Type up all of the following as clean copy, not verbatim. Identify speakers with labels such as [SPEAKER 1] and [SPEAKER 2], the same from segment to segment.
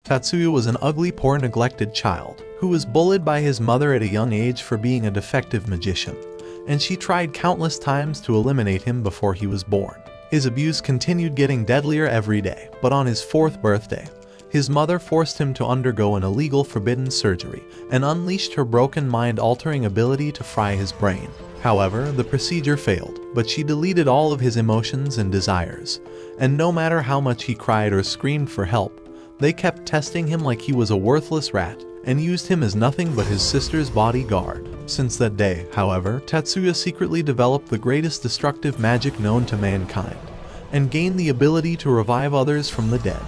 [SPEAKER 1] Tatsuya was an ugly, poor, neglected child who was bullied by his mother at a young age for being a defective magician, and she tried countless times to eliminate him before he was born. His abuse continued getting deadlier every day, but on his 4th birthday, his mother forced him to undergo an illegal forbidden surgery and unleashed her broken mind-altering ability to fry his brain. However, the procedure failed, but she deleted all of his emotions and desires, and no matter how much he cried or screamed for help, they kept testing him like he was a worthless rat and used him as nothing but his sister's bodyguard. Since that day, however, Tatsuya secretly developed the greatest destructive magic known to mankind, and gained the ability to revive others from the dead,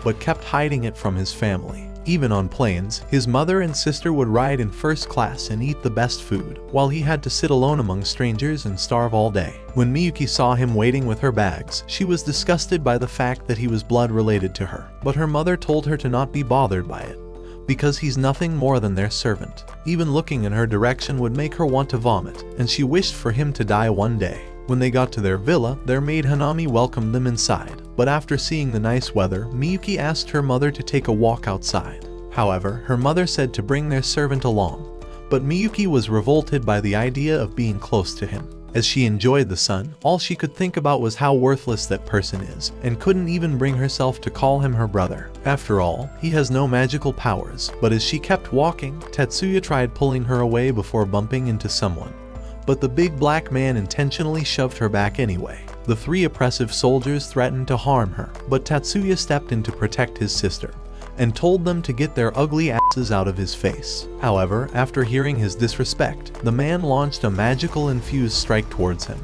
[SPEAKER 1] but kept hiding it from his family. Even on planes, his mother and sister would ride in first class and eat the best food, while he had to sit alone among strangers and starve all day. When Miyuki saw him waiting with her bags, she was disgusted by the fact that he was blood related to her, but her mother told her to not be bothered by it, because he's nothing more than their servant. Even looking in her direction would make her want to vomit, and she wished for him to die one day. When they got to their villa, their maid Hanami welcomed them inside, but after seeing the nice weather, Miyuki asked her mother to take a walk outside. However, her mother said to bring their servant along, but Miyuki was revolted by the idea of being close to him. As she enjoyed the sun, all she could think about was how worthless that person is, and couldn't even bring herself to call him her brother. After all, he has no magical powers. But as she kept walking, Tatsuya tried pulling her away before bumping into someone, but the big black man intentionally shoved her back anyway. The 3 oppressive soldiers threatened to harm her, but Tatsuya stepped in to protect his sister, and told them to get their ugly asses out of his face. However, after hearing his disrespect, the man launched a magical infused strike towards him,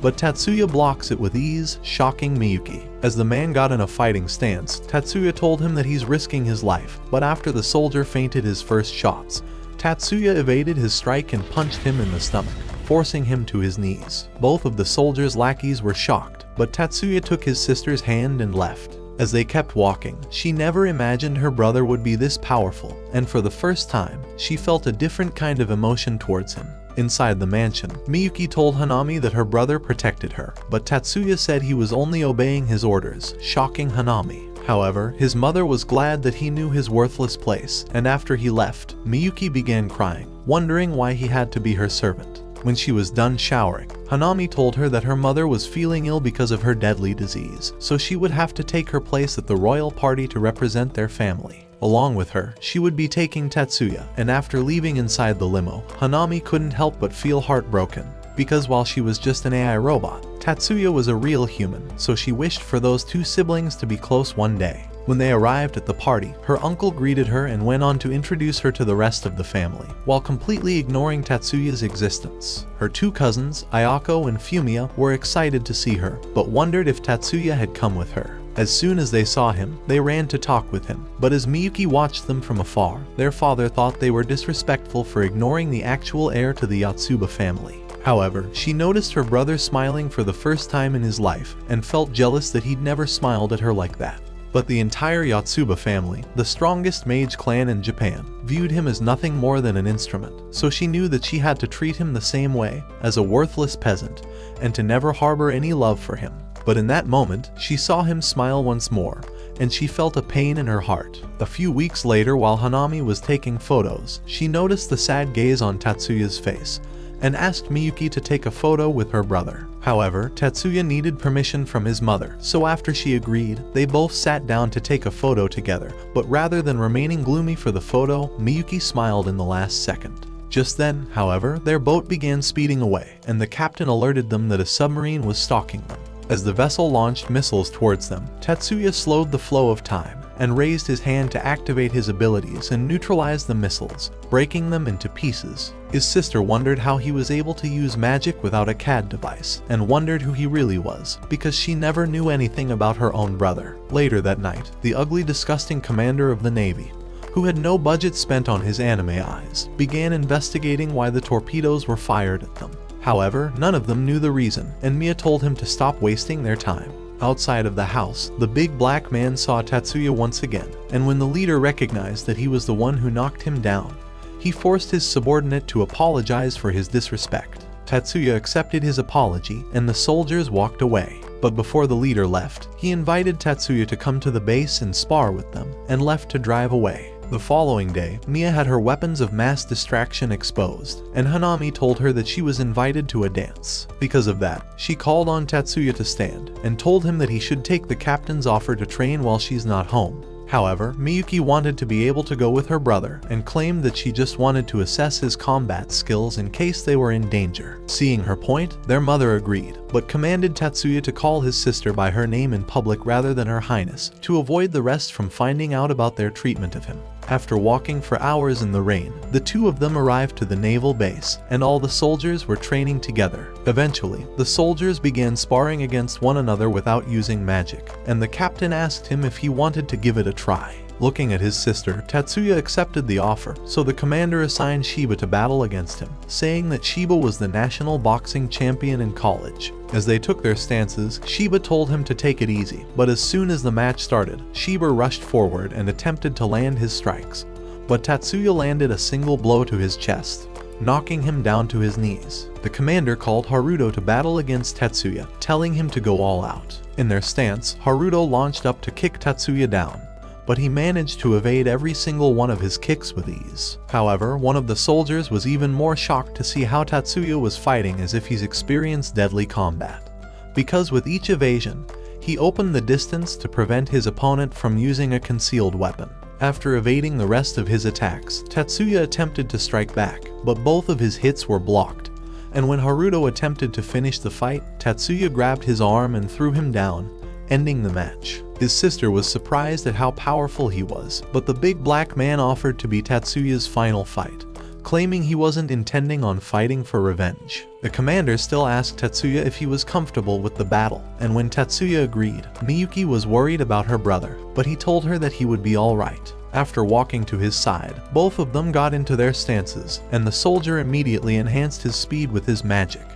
[SPEAKER 1] but Tatsuya blocks it with ease, shocking Miyuki. As the man got in a fighting stance, Tatsuya told him that he's risking his life, but after the soldier feinted his first shots, Tatsuya evaded his strike and punched him in the stomach, forcing him to his knees. Both of the soldiers' lackeys were shocked, but Tatsuya took his sister's hand and left. As they kept walking, she never imagined her brother would be this powerful, and for the first time, she felt a different kind of emotion towards him. Inside the mansion, Miyuki told Hanami that her brother protected her, but Tatsuya said he was only obeying his orders, shocking Hanami. However, his mother was glad that he knew his worthless place, and after he left, Miyuki began crying, wondering why he had to be her servant. When she was done showering, Hanami told her that her mother was feeling ill because of her deadly disease, so she would have to take her place at the royal party to represent their family. Along with her, she would be taking Tatsuya, and after leaving inside the limo, Hanami couldn't help but feel heartbroken, because while she was just an AI robot, Tatsuya was a real human, so she wished for those 2 siblings to be close one day. When they arrived at the party, her uncle greeted her and went on to introduce her to the rest of the family, while completely ignoring Tatsuya's existence. Her 2 cousins, Ayako and Fumiya, were excited to see her, but wondered if Tatsuya had come with her. As soon as they saw him, they ran to talk with him, but as Miyuki watched them from afar, their father thought they were disrespectful for ignoring the actual heir to the Yotsuba family. However, she noticed her brother smiling for the first time in his life, and felt jealous that he'd never smiled at her like that. But the entire Yotsuba family, the strongest mage clan in Japan, viewed him as nothing more than an instrument, so she knew that she had to treat him the same way, as a worthless peasant, and to never harbor any love for him. But in that moment, she saw him smile once more, and she felt a pain in her heart. A few weeks later, while Hanami was taking photos, she noticed the sad gaze on Tatsuya's face, and asked Miyuki to take a photo with her brother. However, Tatsuya needed permission from his mother, so after she agreed, they both sat down to take a photo together, but rather than remaining gloomy for the photo, Miyuki smiled in the last second. Just then, however, their boat began speeding away, and the captain alerted them that a submarine was stalking them. As the vessel launched missiles towards them, Tatsuya slowed the flow of time, and raised his hand to activate his abilities and neutralize the missiles, breaking them into pieces. His sister wondered how he was able to use magic without a CAD device, and wondered who he really was, because she never knew anything about her own brother. Later that night, the ugly, disgusting commander of the Navy, who had no budget spent on his anime eyes, began investigating why the torpedoes were fired at them. However, none of them knew the reason, and Mia told him to stop wasting their time. Outside of the house, the big black man saw Tatsuya once again, and when the leader recognized that he was the one who knocked him down, he forced his subordinate to apologize for his disrespect. Tatsuya accepted his apology, and the soldiers walked away. But before the leader left, he invited Tatsuya to come to the base and spar with them, and left to drive away. The following day, Mia had her weapons of mass distraction exposed, and Hanami told her that she was invited to a dance. Because of that, she called on Tatsuya to stand, and told him that he should take the captain's offer to train while she's not home. However, Miyuki wanted to be able to go with her brother and claimed that she just wanted to assess his combat skills in case they were in danger. Seeing her point, their mother agreed, but commanded Tatsuya to call his sister by her name in public rather than her highness, to avoid the rest from finding out about their treatment of him. After walking for hours in the rain, the two of them arrived to the naval base, and all the soldiers were training together. Eventually, the soldiers began sparring against one another without using magic, and the captain asked him if he wanted to give it a try. Looking at his sister, Tatsuya accepted the offer, so the commander assigned Shiba to battle against him, saying that Shiba was the national boxing champion in college. As they took their stances, Shiba told him to take it easy, but as soon as the match started, Shiba rushed forward and attempted to land his strikes. But Tatsuya landed a single blow to his chest, knocking him down to his knees. The commander called Haruto to battle against Tatsuya, telling him to go all out. In their stance, Haruto launched up to kick Tatsuya down, but he managed to evade every single one of his kicks with ease. However, one of the soldiers was even more shocked to see how Tatsuya was fighting as if he's experienced deadly combat. Because with each evasion, he opened the distance to prevent his opponent from using a concealed weapon. After evading the rest of his attacks, Tatsuya attempted to strike back, but both of his hits were blocked. And when Haruto attempted to finish the fight, Tatsuya grabbed his arm and threw him down, ending the match. His sister was surprised at how powerful he was, but the big black man offered to be Tatsuya's final fight, claiming he wasn't intending on fighting for revenge. The commander still asked Tatsuya if he was comfortable with the battle, and when Tatsuya agreed, Miyuki was worried about her brother, but he told her that he would be alright. After walking to his side, both of them got into their stances, and the soldier immediately enhanced his speed with his magic.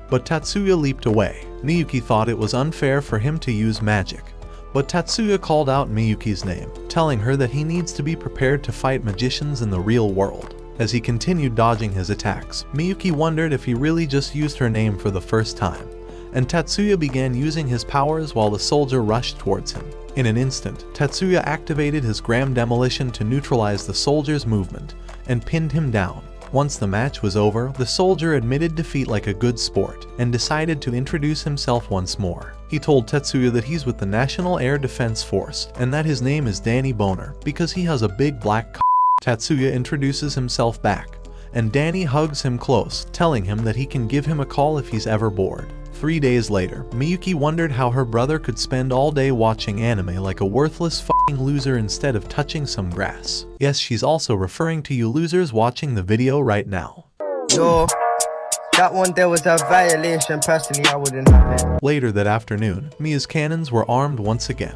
[SPEAKER 1] But Tatsuya leaped away. Miyuki thought it was unfair for him to use magic, but Tatsuya called out Miyuki's name, telling her that he needs to be prepared to fight magicians in the real world. As he continued dodging his attacks, Miyuki wondered if he really just used her name for the first time, and Tatsuya began using his powers while the soldier rushed towards him. In an instant, Tatsuya activated his Gram Demolition to neutralize the soldier's movement, and pinned him down. Once the match was over, the soldier admitted defeat like a good sport, and decided to introduce himself once more. He told Tatsuya that he's with the National Air Defense Force, and that his name is Danny Boner, because he has a big black c***. Tatsuya introduces himself back, and Danny hugs him close, telling him that he can give him a call if he's ever bored. 3 days later, Miyuki wondered how her brother could spend all day watching anime like a worthless f***ing loser instead of touching some grass. Yes, she's also referring to you losers watching the video right now.
[SPEAKER 2] Yo, that one there was a violation. Personally, I wouldn't have it.
[SPEAKER 1] Later that afternoon, Mia's cannons were armed once again.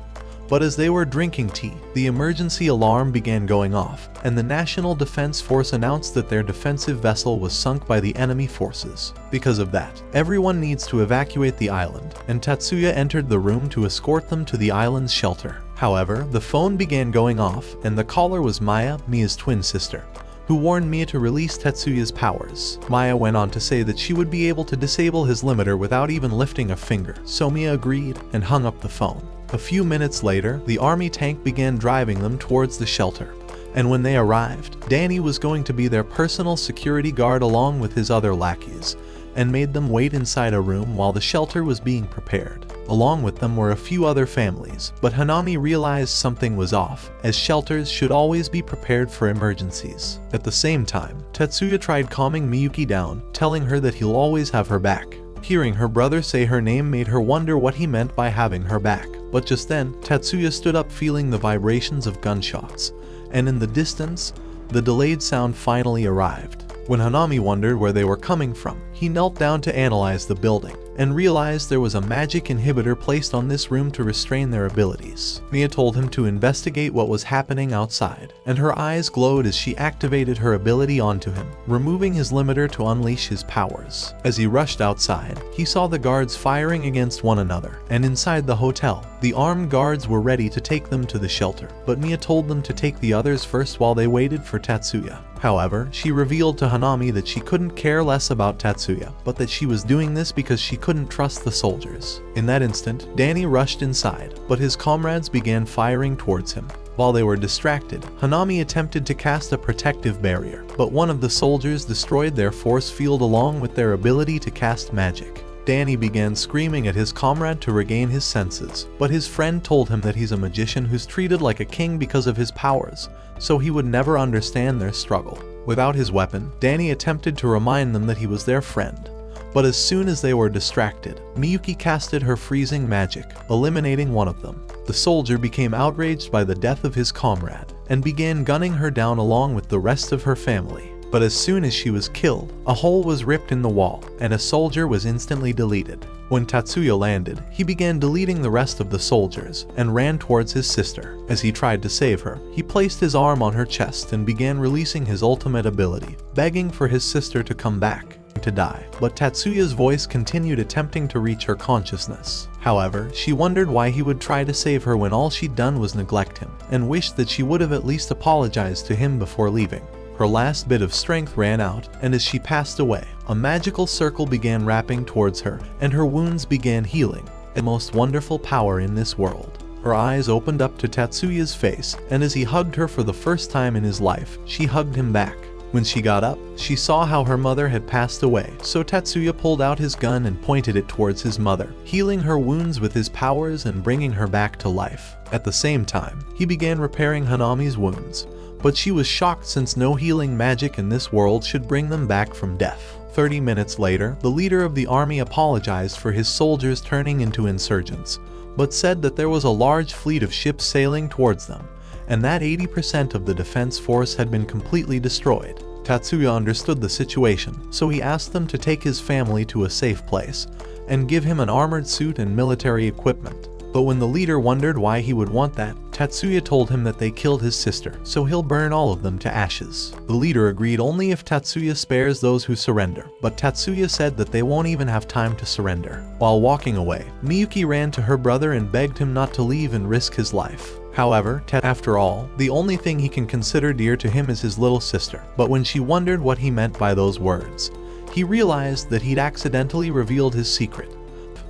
[SPEAKER 1] But as they were drinking tea, the emergency alarm began going off, and the National Defense Force announced that their defensive vessel was sunk by the enemy forces. Because of that, everyone needs to evacuate the island, and Tatsuya entered the room to escort them to the island's shelter. However, the phone began going off, and the caller was Maya, Mia's twin sister, who warned Mia to release Tatsuya's powers. Maya went on to say that she would be able to disable his limiter without even lifting a finger, so Mia agreed and hung up the phone. A few minutes later, the army tank began driving them towards the shelter, and when they arrived, Danny was going to be their personal security guard along with his other lackeys, and made them wait inside a room while the shelter was being prepared. Along with them were a few other families, but Hanami realized something was off, as shelters should always be prepared for emergencies. At the same time, Tatsuya tried calming Miyuki down, telling her that he'll always have her back. Hearing her brother say her name made her wonder what he meant by having her back. But just then, Tatsuya stood up feeling the vibrations of gunshots, and in the distance, the delayed sound finally arrived. When Hanami wondered where they were coming from, he knelt down to analyze the building, and realized there was a magic inhibitor placed on this room to restrain their abilities. Mia told him to investigate what was happening outside, and her eyes glowed as she activated her ability onto him, removing his limiter to unleash his powers. As he rushed outside, he saw the guards firing against one another, and inside the hotel, the armed guards were ready to take them to the shelter, but Mia told them to take the others first while they waited for Tatsuya. However, she revealed to Hanami that she couldn't care less about Tatsuya, but that she was doing this because she couldn't trust the soldiers. In that instant, Danny rushed inside, but his comrades began firing towards him. While they were distracted, Hanami attempted to cast a protective barrier, but one of the soldiers destroyed their force field along with their ability to cast magic. Danny began screaming at his comrade to regain his senses, but his friend told him that he's a magician who's treated like a king because of his powers, so he would never understand their struggle. Without his weapon, Danny attempted to remind them that he was their friend. But as soon as they were distracted, Miyuki casted her freezing magic, eliminating one of them. The soldier became outraged by the death of his comrade, and began gunning her down along with the rest of her family. But as soon as she was killed, a hole was ripped in the wall, and a soldier was instantly deleted. When Tatsuya landed, he began deleting the rest of the soldiers, and ran towards his sister. As he tried to save her, he placed his arm on her chest and began releasing his ultimate ability, begging for his sister to come back to die. But Tatsuya's voice continued attempting to reach her consciousness. However, she wondered why he would try to save her when all she'd done was neglect him, and wished that she would have at least apologized to him before leaving. Her last bit of strength ran out, and as she passed away, a magical circle began wrapping towards her, and her wounds began healing, the most wonderful power in this world. Her eyes opened up to Tatsuya's face, and as he hugged her for the first time in his life, she hugged him back. When she got up, she saw how her mother had passed away, so Tatsuya pulled out his gun and pointed it towards his mother, healing her wounds with his powers and bringing her back to life. At the same time, he began repairing Hanami's wounds, but she was shocked since no healing magic in this world should bring them back from death. 30 minutes later, the leader of the army apologized for his soldiers turning into insurgents, but said that there was a large fleet of ships sailing towards them, and that 80% of the defense force had been completely destroyed. Tatsuya understood the situation, so he asked them to take his family to a safe place, and give him an armored suit and military equipment. But when the leader wondered why he would want that, Tatsuya told him that they killed his sister, so he'll burn all of them to ashes. The leader agreed only if Tatsuya spares those who surrender, but Tatsuya said that they won't even have time to surrender. While walking away, Miyuki ran to her brother and begged him not to leave and risk his life. However, after all, the only thing he can consider dear to him is his little sister. But when she wondered what he meant by those words, he realized that he'd accidentally revealed his secret.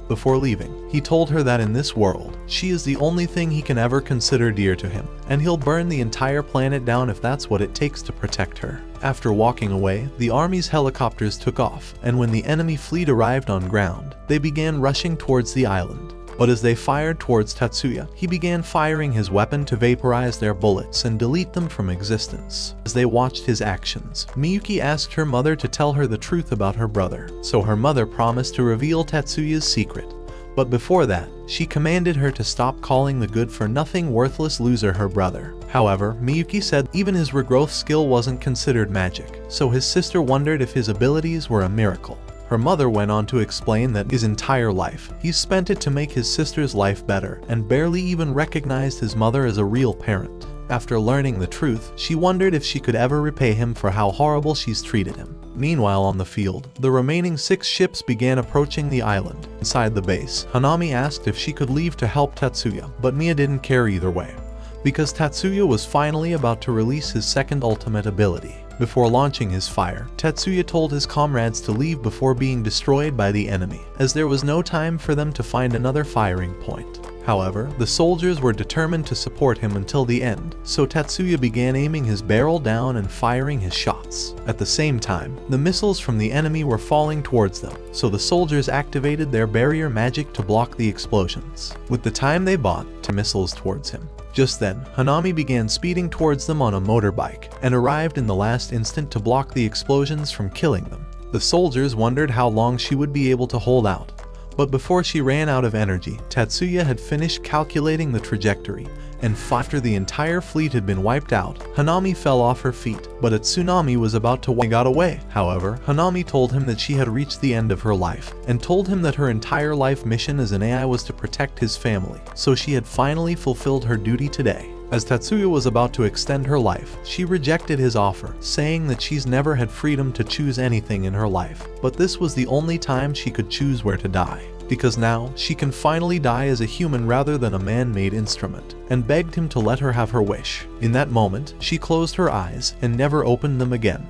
[SPEAKER 1] Before leaving, he told her that in this world, she is the only thing he can ever consider dear to him, and he'll burn the entire planet down if that's what it takes to protect her. After walking away, the army's helicopters took off, and when the enemy fleet arrived on ground, they began rushing towards the island. But as they fired towards Tatsuya, he began firing his weapon to vaporize their bullets and delete them from existence. As they watched his actions, Miyuki asked her mother to tell her the truth about her brother, so her mother promised to reveal Tatsuya's secret. But before that, she commanded her to stop calling the good-for-nothing worthless loser her brother. However, Miyuki said even his regrowth skill wasn't considered magic, so his sister wondered if his abilities were a miracle. Her mother went on to explain that his entire life, he spent it to make his sister's life better, and barely even recognized his mother as a real parent. After learning the truth, she wondered if she could ever repay him for how horrible she's treated him. Meanwhile on the field, the remaining 6 ships began approaching the island. Inside the base, Hanami asked if she could leave to help Tatsuya, but Mia didn't care either way, because Tatsuya was finally about to release his second ultimate ability. Before launching his fire, Tatsuya told his comrades to leave before being destroyed by the enemy, as there was no time for them to find another firing point. However, the soldiers were determined to support him until the end, so Tatsuya began aiming his barrel down and firing his shots. At the same time, the missiles from the enemy were falling towards them, so the soldiers activated their barrier magic to block the explosions. With the time they bought, to missiles towards him. Just then, Hanami began speeding towards them on a motorbike, and arrived in the last instant to block the explosions from killing them. The soldiers wondered how long she would be able to hold out, but before she ran out of energy, Tatsuya had finished calculating the trajectory, and after the entire fleet had been wiped out, Hanami fell off her feet, but a tsunami was about to got away. However, Hanami told him that she had reached the end of her life, and told him that her entire life mission as an AI was to protect his family, so she had finally fulfilled her duty today. As Tatsuya was about to extend her life, she rejected his offer, saying that she's never had freedom to choose anything in her life, but this was the only time she could choose where to die. because now she can finally die as a human rather than a man-made instrument, and begged him to let her have her wish. In that moment, she closed her eyes and never opened them again.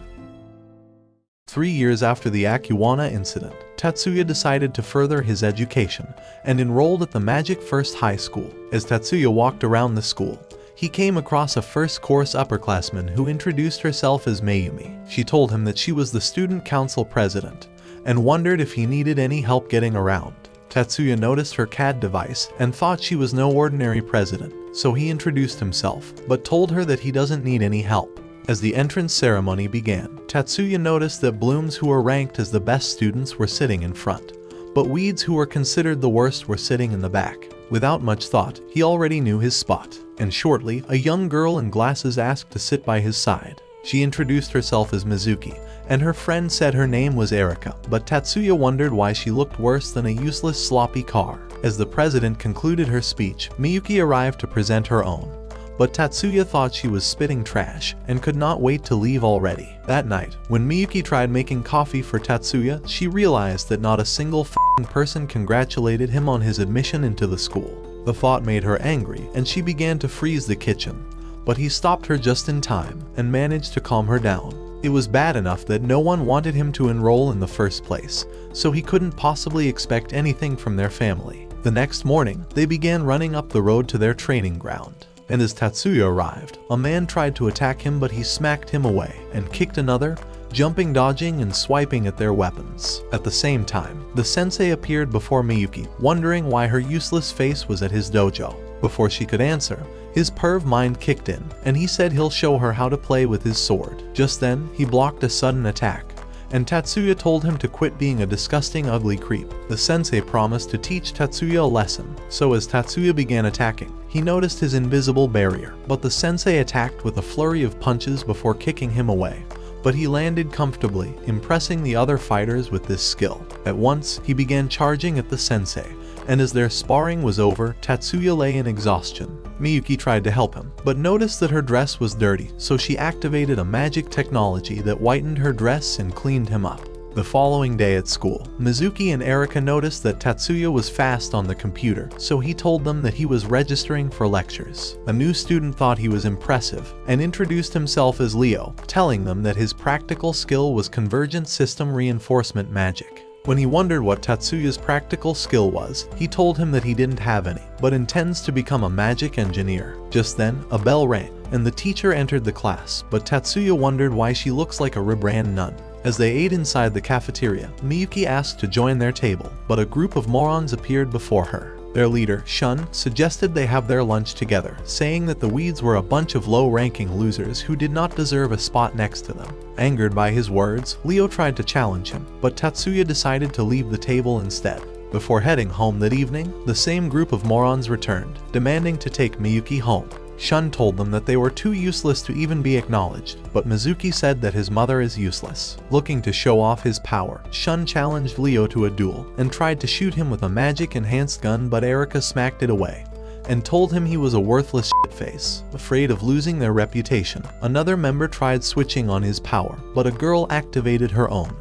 [SPEAKER 1] 3 years after the Akuwana incident, Tatsuya decided to further his education and enrolled at the Magic First High School. As Tatsuya walked around the school, he came across a first-course upperclassman who introduced herself as Mayumi. She told him that she was the student council president and wondered if he needed any help getting around. Tatsuya noticed her CAD device and thought she was no ordinary president, so he introduced himself, but told her that he doesn't need any help. As the entrance ceremony began, Tatsuya noticed that blooms who were ranked as the best students were sitting in front, but weeds who were considered the worst were sitting in the back. Without much thought, he already knew his spot, and shortly, a young girl in glasses asked to sit by his side. She introduced herself as Mizuki, and her friend said her name was Erika, but Tatsuya wondered why she looked worse than a useless sloppy car. As the president concluded her speech, Miyuki arrived to present her own, but Tatsuya thought she was spitting trash and could not wait to leave already. That night, when Miyuki tried making coffee for Tatsuya, she realized that not a single person congratulated him on his admission into the school. The thought made her angry, and she began to freeze the kitchen, but he stopped her just in time and managed to calm her down. It was bad enough that no one wanted him to enroll in the first place, so he couldn't possibly expect anything from their family. The next morning, they began running up the road to their training ground. And as Tatsuya arrived, a man tried to attack him, but he smacked him away and kicked another, jumping, dodging, and swiping at their weapons. At the same time, the sensei appeared before Miyuki, wondering why her useless face was at his dojo. Before she could answer, his perv mind kicked in, and he said he'll show her how to play with his sword. Just then, he blocked a sudden attack, and Tatsuya told him to quit being a disgusting, ugly creep. The sensei promised to teach Tatsuya a lesson, so as Tatsuya began attacking, he noticed his invisible barrier, but the sensei attacked with a flurry of punches before kicking him away. But he landed comfortably, impressing the other fighters with this skill. At once, he began charging at the sensei, and as their sparring was over, Tatsuya lay in exhaustion. Miyuki tried to help him, but noticed that her dress was dirty, so she activated a magic technology that whitened her dress and cleaned him up. The following day at school, Mizuki and Erika noticed that Tatsuya was fast on the computer, so he told them that he was registering for lectures. A new student thought he was impressive and introduced himself as Leo, telling them that his practical skill was convergent system reinforcement magic. When he wondered what Tatsuya's practical skill was, he told him that he didn't have any, but intends to become a magic engineer. Just then, a bell rang, and the teacher entered the class, but Tatsuya wondered why she looks like a Rembrandt nun. As they ate inside the cafeteria, Miyuki asked to join their table, but a group of morons appeared before her. Their leader, Shun, suggested they have their lunch together, saying that the weeds were a bunch of low-ranking losers who did not deserve a spot next to them. Angered by his words, Leo tried to challenge him, but Tatsuya decided to leave the table instead. Before heading home that evening, the same group of morons returned, demanding to take Miyuki home. Shun told them that they were too useless to even be acknowledged, but Mizuki said that his mother is useless. Looking to show off his power, Shun challenged Leo to a duel and tried to shoot him with a magic-enhanced gun, but Erika smacked it away and told him he was a worthless shitface. Afraid of losing their reputation, another member tried switching on his power, but a girl activated her own,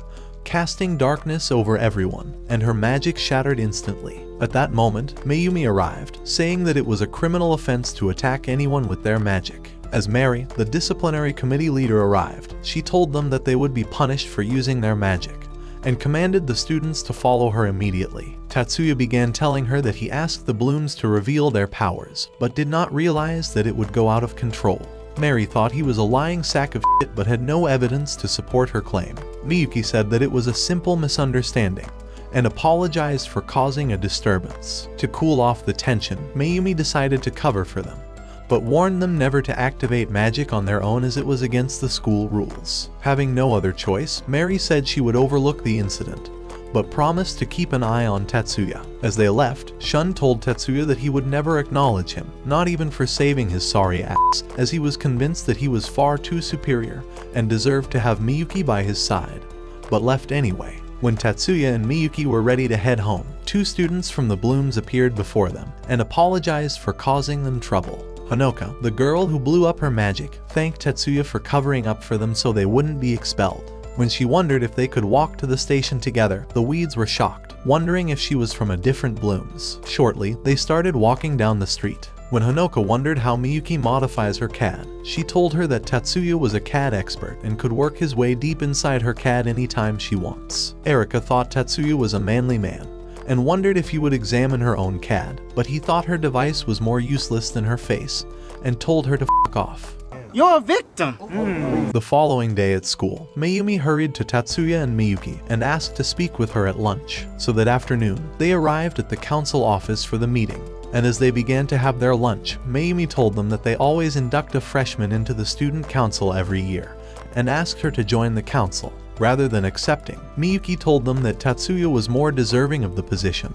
[SPEAKER 1] casting darkness over everyone, and her magic shattered instantly. At that moment, Mayumi arrived, saying that it was a criminal offense to attack anyone with their magic. As Mary, the disciplinary committee leader, arrived, she told them that they would be punished for using their magic, and commanded the students to follow her immediately. Tatsuya began telling her that he asked the blooms to reveal their powers, but did not realize that it would go out of control. Mary thought he was a lying sack of shit but had no evidence to support her claim. Miyuki said that it was a simple misunderstanding and apologized for causing a disturbance. To cool off the tension, Mayumi decided to cover for them, but warned them never to activate magic on their own as it was against the school rules. Having no other choice, Mary said she would overlook the incident, but promised to keep an eye on Tatsuya. As they left, Shun told Tatsuya that he would never acknowledge him, not even for saving his sorry ass, as he was convinced that he was far too superior and deserved to have Miyuki by his side, but left anyway. When Tatsuya and Miyuki were ready to head home, two students from the blooms appeared before them and apologized for causing them trouble. Hanoka, the girl who blew up her magic, thanked Tatsuya for covering up for them so they wouldn't be expelled. When she wondered if they could walk to the station together, the weeds were shocked, wondering if she was from a different blooms. Shortly, they started walking down the street. When Honoka wondered how Miyuki modifies her CAD, she told her that Tatsuya was a CAD expert and could work his way deep inside her CAD anytime she wants. Erika thought Tatsuya was a manly man and wondered if he would examine her own CAD, but he thought her device was more useless than her face and told her to f*** off.
[SPEAKER 3] You're a victim!
[SPEAKER 1] The following day at school, Mayumi hurried to Tatsuya and Miyuki and asked to speak with her at lunch. So that afternoon, they arrived at the council office for the meeting. And as they began to have their lunch, Mayumi told them that they always induct a freshman into the student council every year, and asked her to join the council. Rather than accepting, Miyuki told them that Tatsuya was more deserving of the position,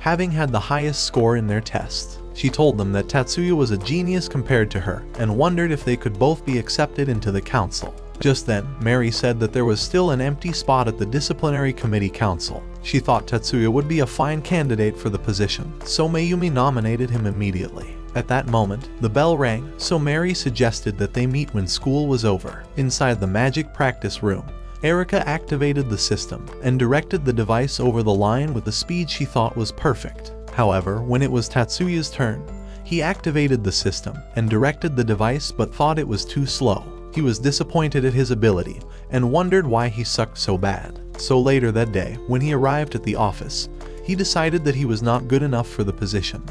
[SPEAKER 1] having had the highest score in their test. She told them that Tatsuya was a genius compared to her, and wondered if they could both be accepted into the council. Just then, Mary said that there was still an empty spot at the disciplinary committee council. She thought Tatsuya would be a fine candidate for the position, so Mayumi nominated him immediately. At that moment, the bell rang, so Mary suggested that they meet when school was over. Inside the magic practice room, Erika activated the system and directed the device over the line with the speed she thought was perfect. However, when it was Tatsuya's turn, he activated the system and directed the device but thought it was too slow. He was disappointed at his ability and wondered why he sucked so bad. So later that day, when he arrived at the office, he decided that he was not good enough for the position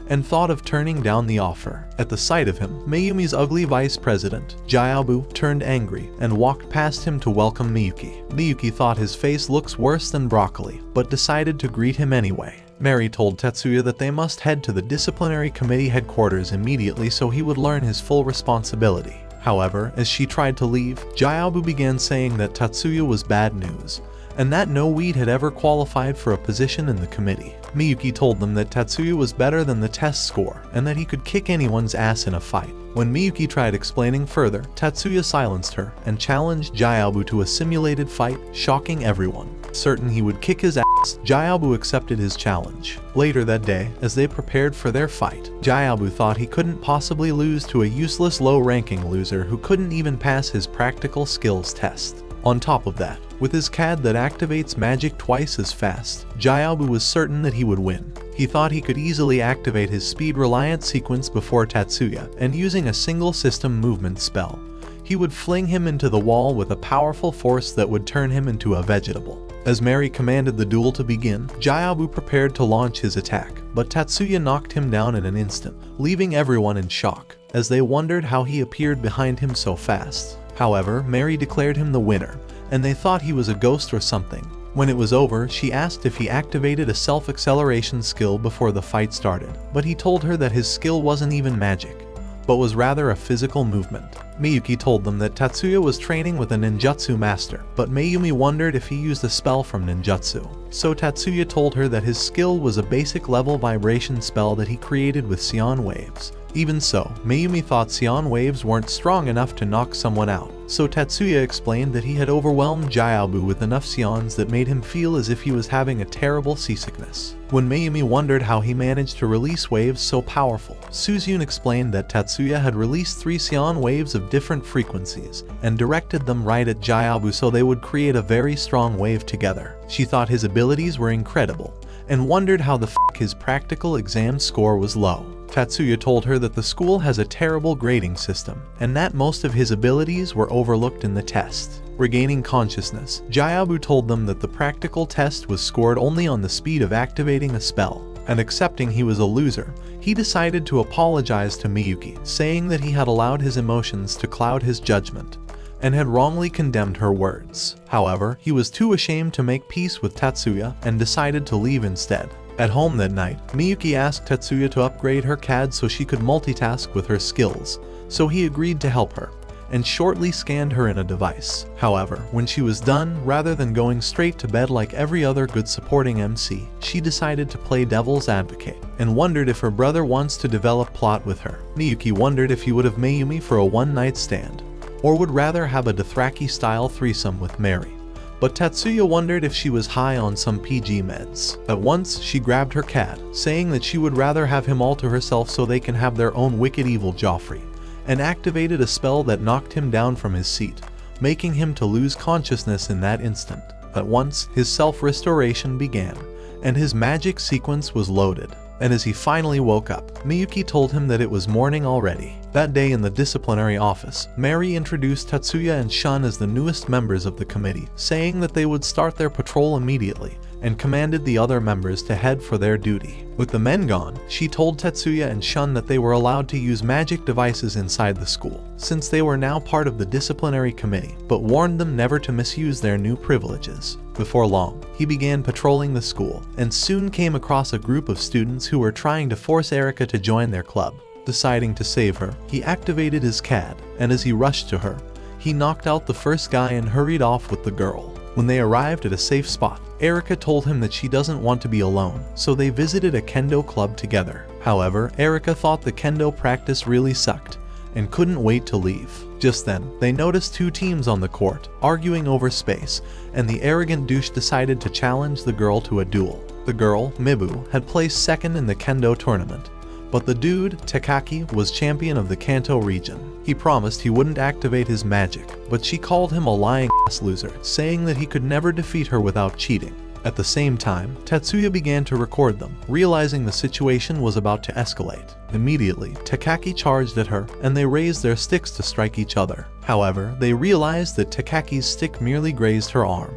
[SPEAKER 1] and thought of turning down the offer. At the sight of him, Mayumi's ugly vice president, Jyabu, turned angry and walked past him to welcome Miyuki. Miyuki thought his face looks worse than broccoli, but decided to greet him anyway. Mary told Tatsuya that they must head to the disciplinary committee headquarters immediately so he would learn his full responsibility. However, as she tried to leave, Jyabu began saying that Tatsuya was bad news, and that no weed had ever qualified for a position in the committee. Miyuki told them that Tatsuya was better than the test score, and that he could kick anyone's ass in a fight. When Miyuki tried explaining further, Tatsuya silenced her and challenged Jyabu to a simulated fight, shocking everyone. Certain he would kick his ass, Jyabu accepted his challenge. Later that day, as they prepared for their fight, Jyabu thought he couldn't possibly lose to a useless low-ranking loser who couldn't even pass his practical skills test. On top of that, with his CAD that activates magic twice as fast, Jyabu was certain that he would win. He thought he could easily activate his speed-reliant sequence before Tatsuya, and using a single system movement spell, he would fling him into the wall with a powerful force that would turn him into a vegetable. As Mary commanded the duel to begin, Jyabu prepared to launch his attack, but Tatsuya knocked him down in an instant, leaving everyone in shock, as they wondered how he appeared behind him so fast. However, Mary declared him the winner, and they thought he was a ghost or something. When it was over, she asked if he activated a self-acceleration skill before the fight started, but he told her that his skill wasn't even magic, but was rather a physical movement. Miyuki told them that Tatsuya was training with a ninjutsu master, but Mayumi wondered if he used a spell from ninjutsu. So Tatsuya told her that his skill was a basic level vibration spell that he created with Sion waves. Even so, Mayumi thought Sion waves weren't strong enough to knock someone out, so Tatsuya explained that he had overwhelmed Jyabu with enough Sions that made him feel as if he was having a terrible seasickness. When Mayumi wondered how he managed to release waves so powerful, Suzune explained that Tatsuya had released 3 Sion waves of different frequencies and directed them right at Jyabu so they would create a very strong wave together. She thought his abilities were incredible and wondered how the f*** his practical exam score was low. Tatsuya told her that the school has a terrible grading system, and that most of his abilities were overlooked in the test. Regaining consciousness, Jyabu told them that the practical test was scored only on the speed of activating a spell, and accepting he was a loser, he decided to apologize to Miyuki, saying that he had allowed his emotions to cloud his judgment, and had wrongly condemned her words. However, he was too ashamed to make peace with Tatsuya and decided to leave instead. At home that night, Miyuki asked Tatsuya to upgrade her CAD so she could multitask with her skills, so he agreed to help her, and shortly scanned her in a device. However, when she was done, rather than going straight to bed like every other good supporting MC, she decided to play devil's advocate, and wondered if her brother wants to develop plot with her. Miyuki wondered if he would have Mayumi for a one-night stand, or would rather have a Dothraki-style threesome with Mary. But Tatsuya wondered if she was high on some PG meds. At once, she grabbed her CAD, saying that she would rather have him all to herself so they can have their own wicked evil Joffrey, and activated a spell that knocked him down from his seat, making him to lose consciousness in that instant. At once, his self-restoration began, and his magic sequence was loaded. And as he finally woke up, Miyuki told him that it was morning already. That day in the disciplinary office, Mary introduced Tatsuya and Shun as the newest members of the committee, saying that they would start their patrol immediately, and commanded the other members to head for their duty. With the men gone, she told Tatsuya and Shun that they were allowed to use magic devices inside the school, since they were now part of the disciplinary committee, but warned them never to misuse their new privileges. Before long, he began patrolling the school, and soon came across a group of students who were trying to force Erika to join their club. Deciding to save her, he activated his CAD, and as he rushed to her, he knocked out the first guy and hurried off with the girl. When they arrived at a safe spot, Erika told him that she doesn't want to be alone, so they visited a kendo club together. However, Erika thought the kendo practice really sucked, and couldn't wait to leave. Just then, they noticed two teams on the court, arguing over space, and the arrogant douche decided to challenge the girl to a duel. The girl, Mibu, had placed second in the kendo tournament, but the dude, Takaki, was champion of the Kanto region. He promised he wouldn't activate his magic, but she called him a lying ass loser, saying that he could never defeat her without cheating. At the same time, Tatsuya began to record them, realizing the situation was about to escalate. Immediately, Takaki charged at her, and they raised their sticks to strike each other. However, they realized that Takaki's stick merely grazed her arm,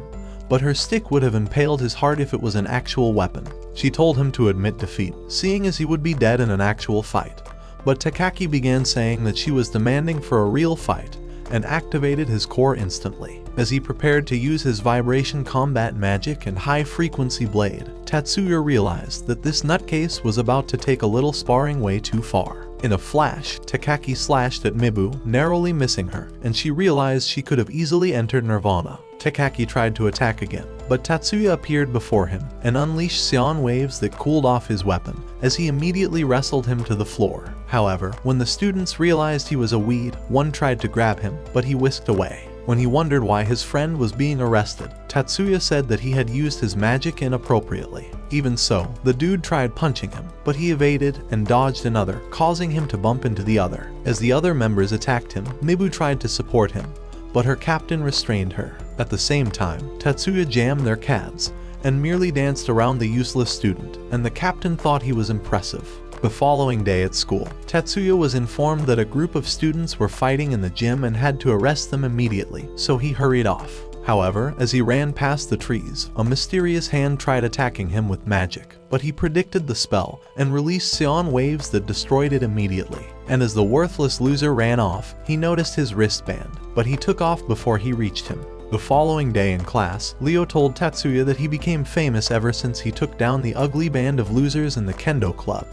[SPEAKER 1] but her stick would have impaled his heart if it was an actual weapon. She told him to admit defeat, seeing as he would be dead in an actual fight. But Takaki began saying that she was demanding for a real fight, and activated his core instantly. As he prepared to use his vibration combat magic and high-frequency blade, Tatsuya realized that this nutcase was about to take a little sparring way too far. In a flash, Takaki slashed at Mibu, narrowly missing her, and she realized she could have easily entered Nirvana. Takaki tried to attack again, but Tatsuya appeared before him and unleashed Sion waves that cooled off his weapon, as he immediately wrestled him to the floor. However, when the students realized he was a weed, one tried to grab him, but he whisked away. When he wondered why his friend was being arrested, Tatsuya said that he had used his magic inappropriately. Even so, the dude tried punching him, but he evaded and dodged another, causing him to bump into the other. As the other members attacked him, Mibu tried to support him, but her captain restrained her. At the same time, Tatsuya jammed their CADs and merely danced around the useless student, and the captain thought he was impressive. The following day at school, Tatsuya was informed that a group of students were fighting in the gym and had to arrest them immediately, so he hurried off. However, as he ran past the trees, a mysterious hand tried attacking him with magic, but he predicted the spell and released Sion waves that destroyed it immediately. And as the worthless loser ran off, he noticed his wristband, but he took off before he reached him. The following day in class, Leo told Tatsuya that he became famous ever since he took down the ugly band of losers in the kendo club,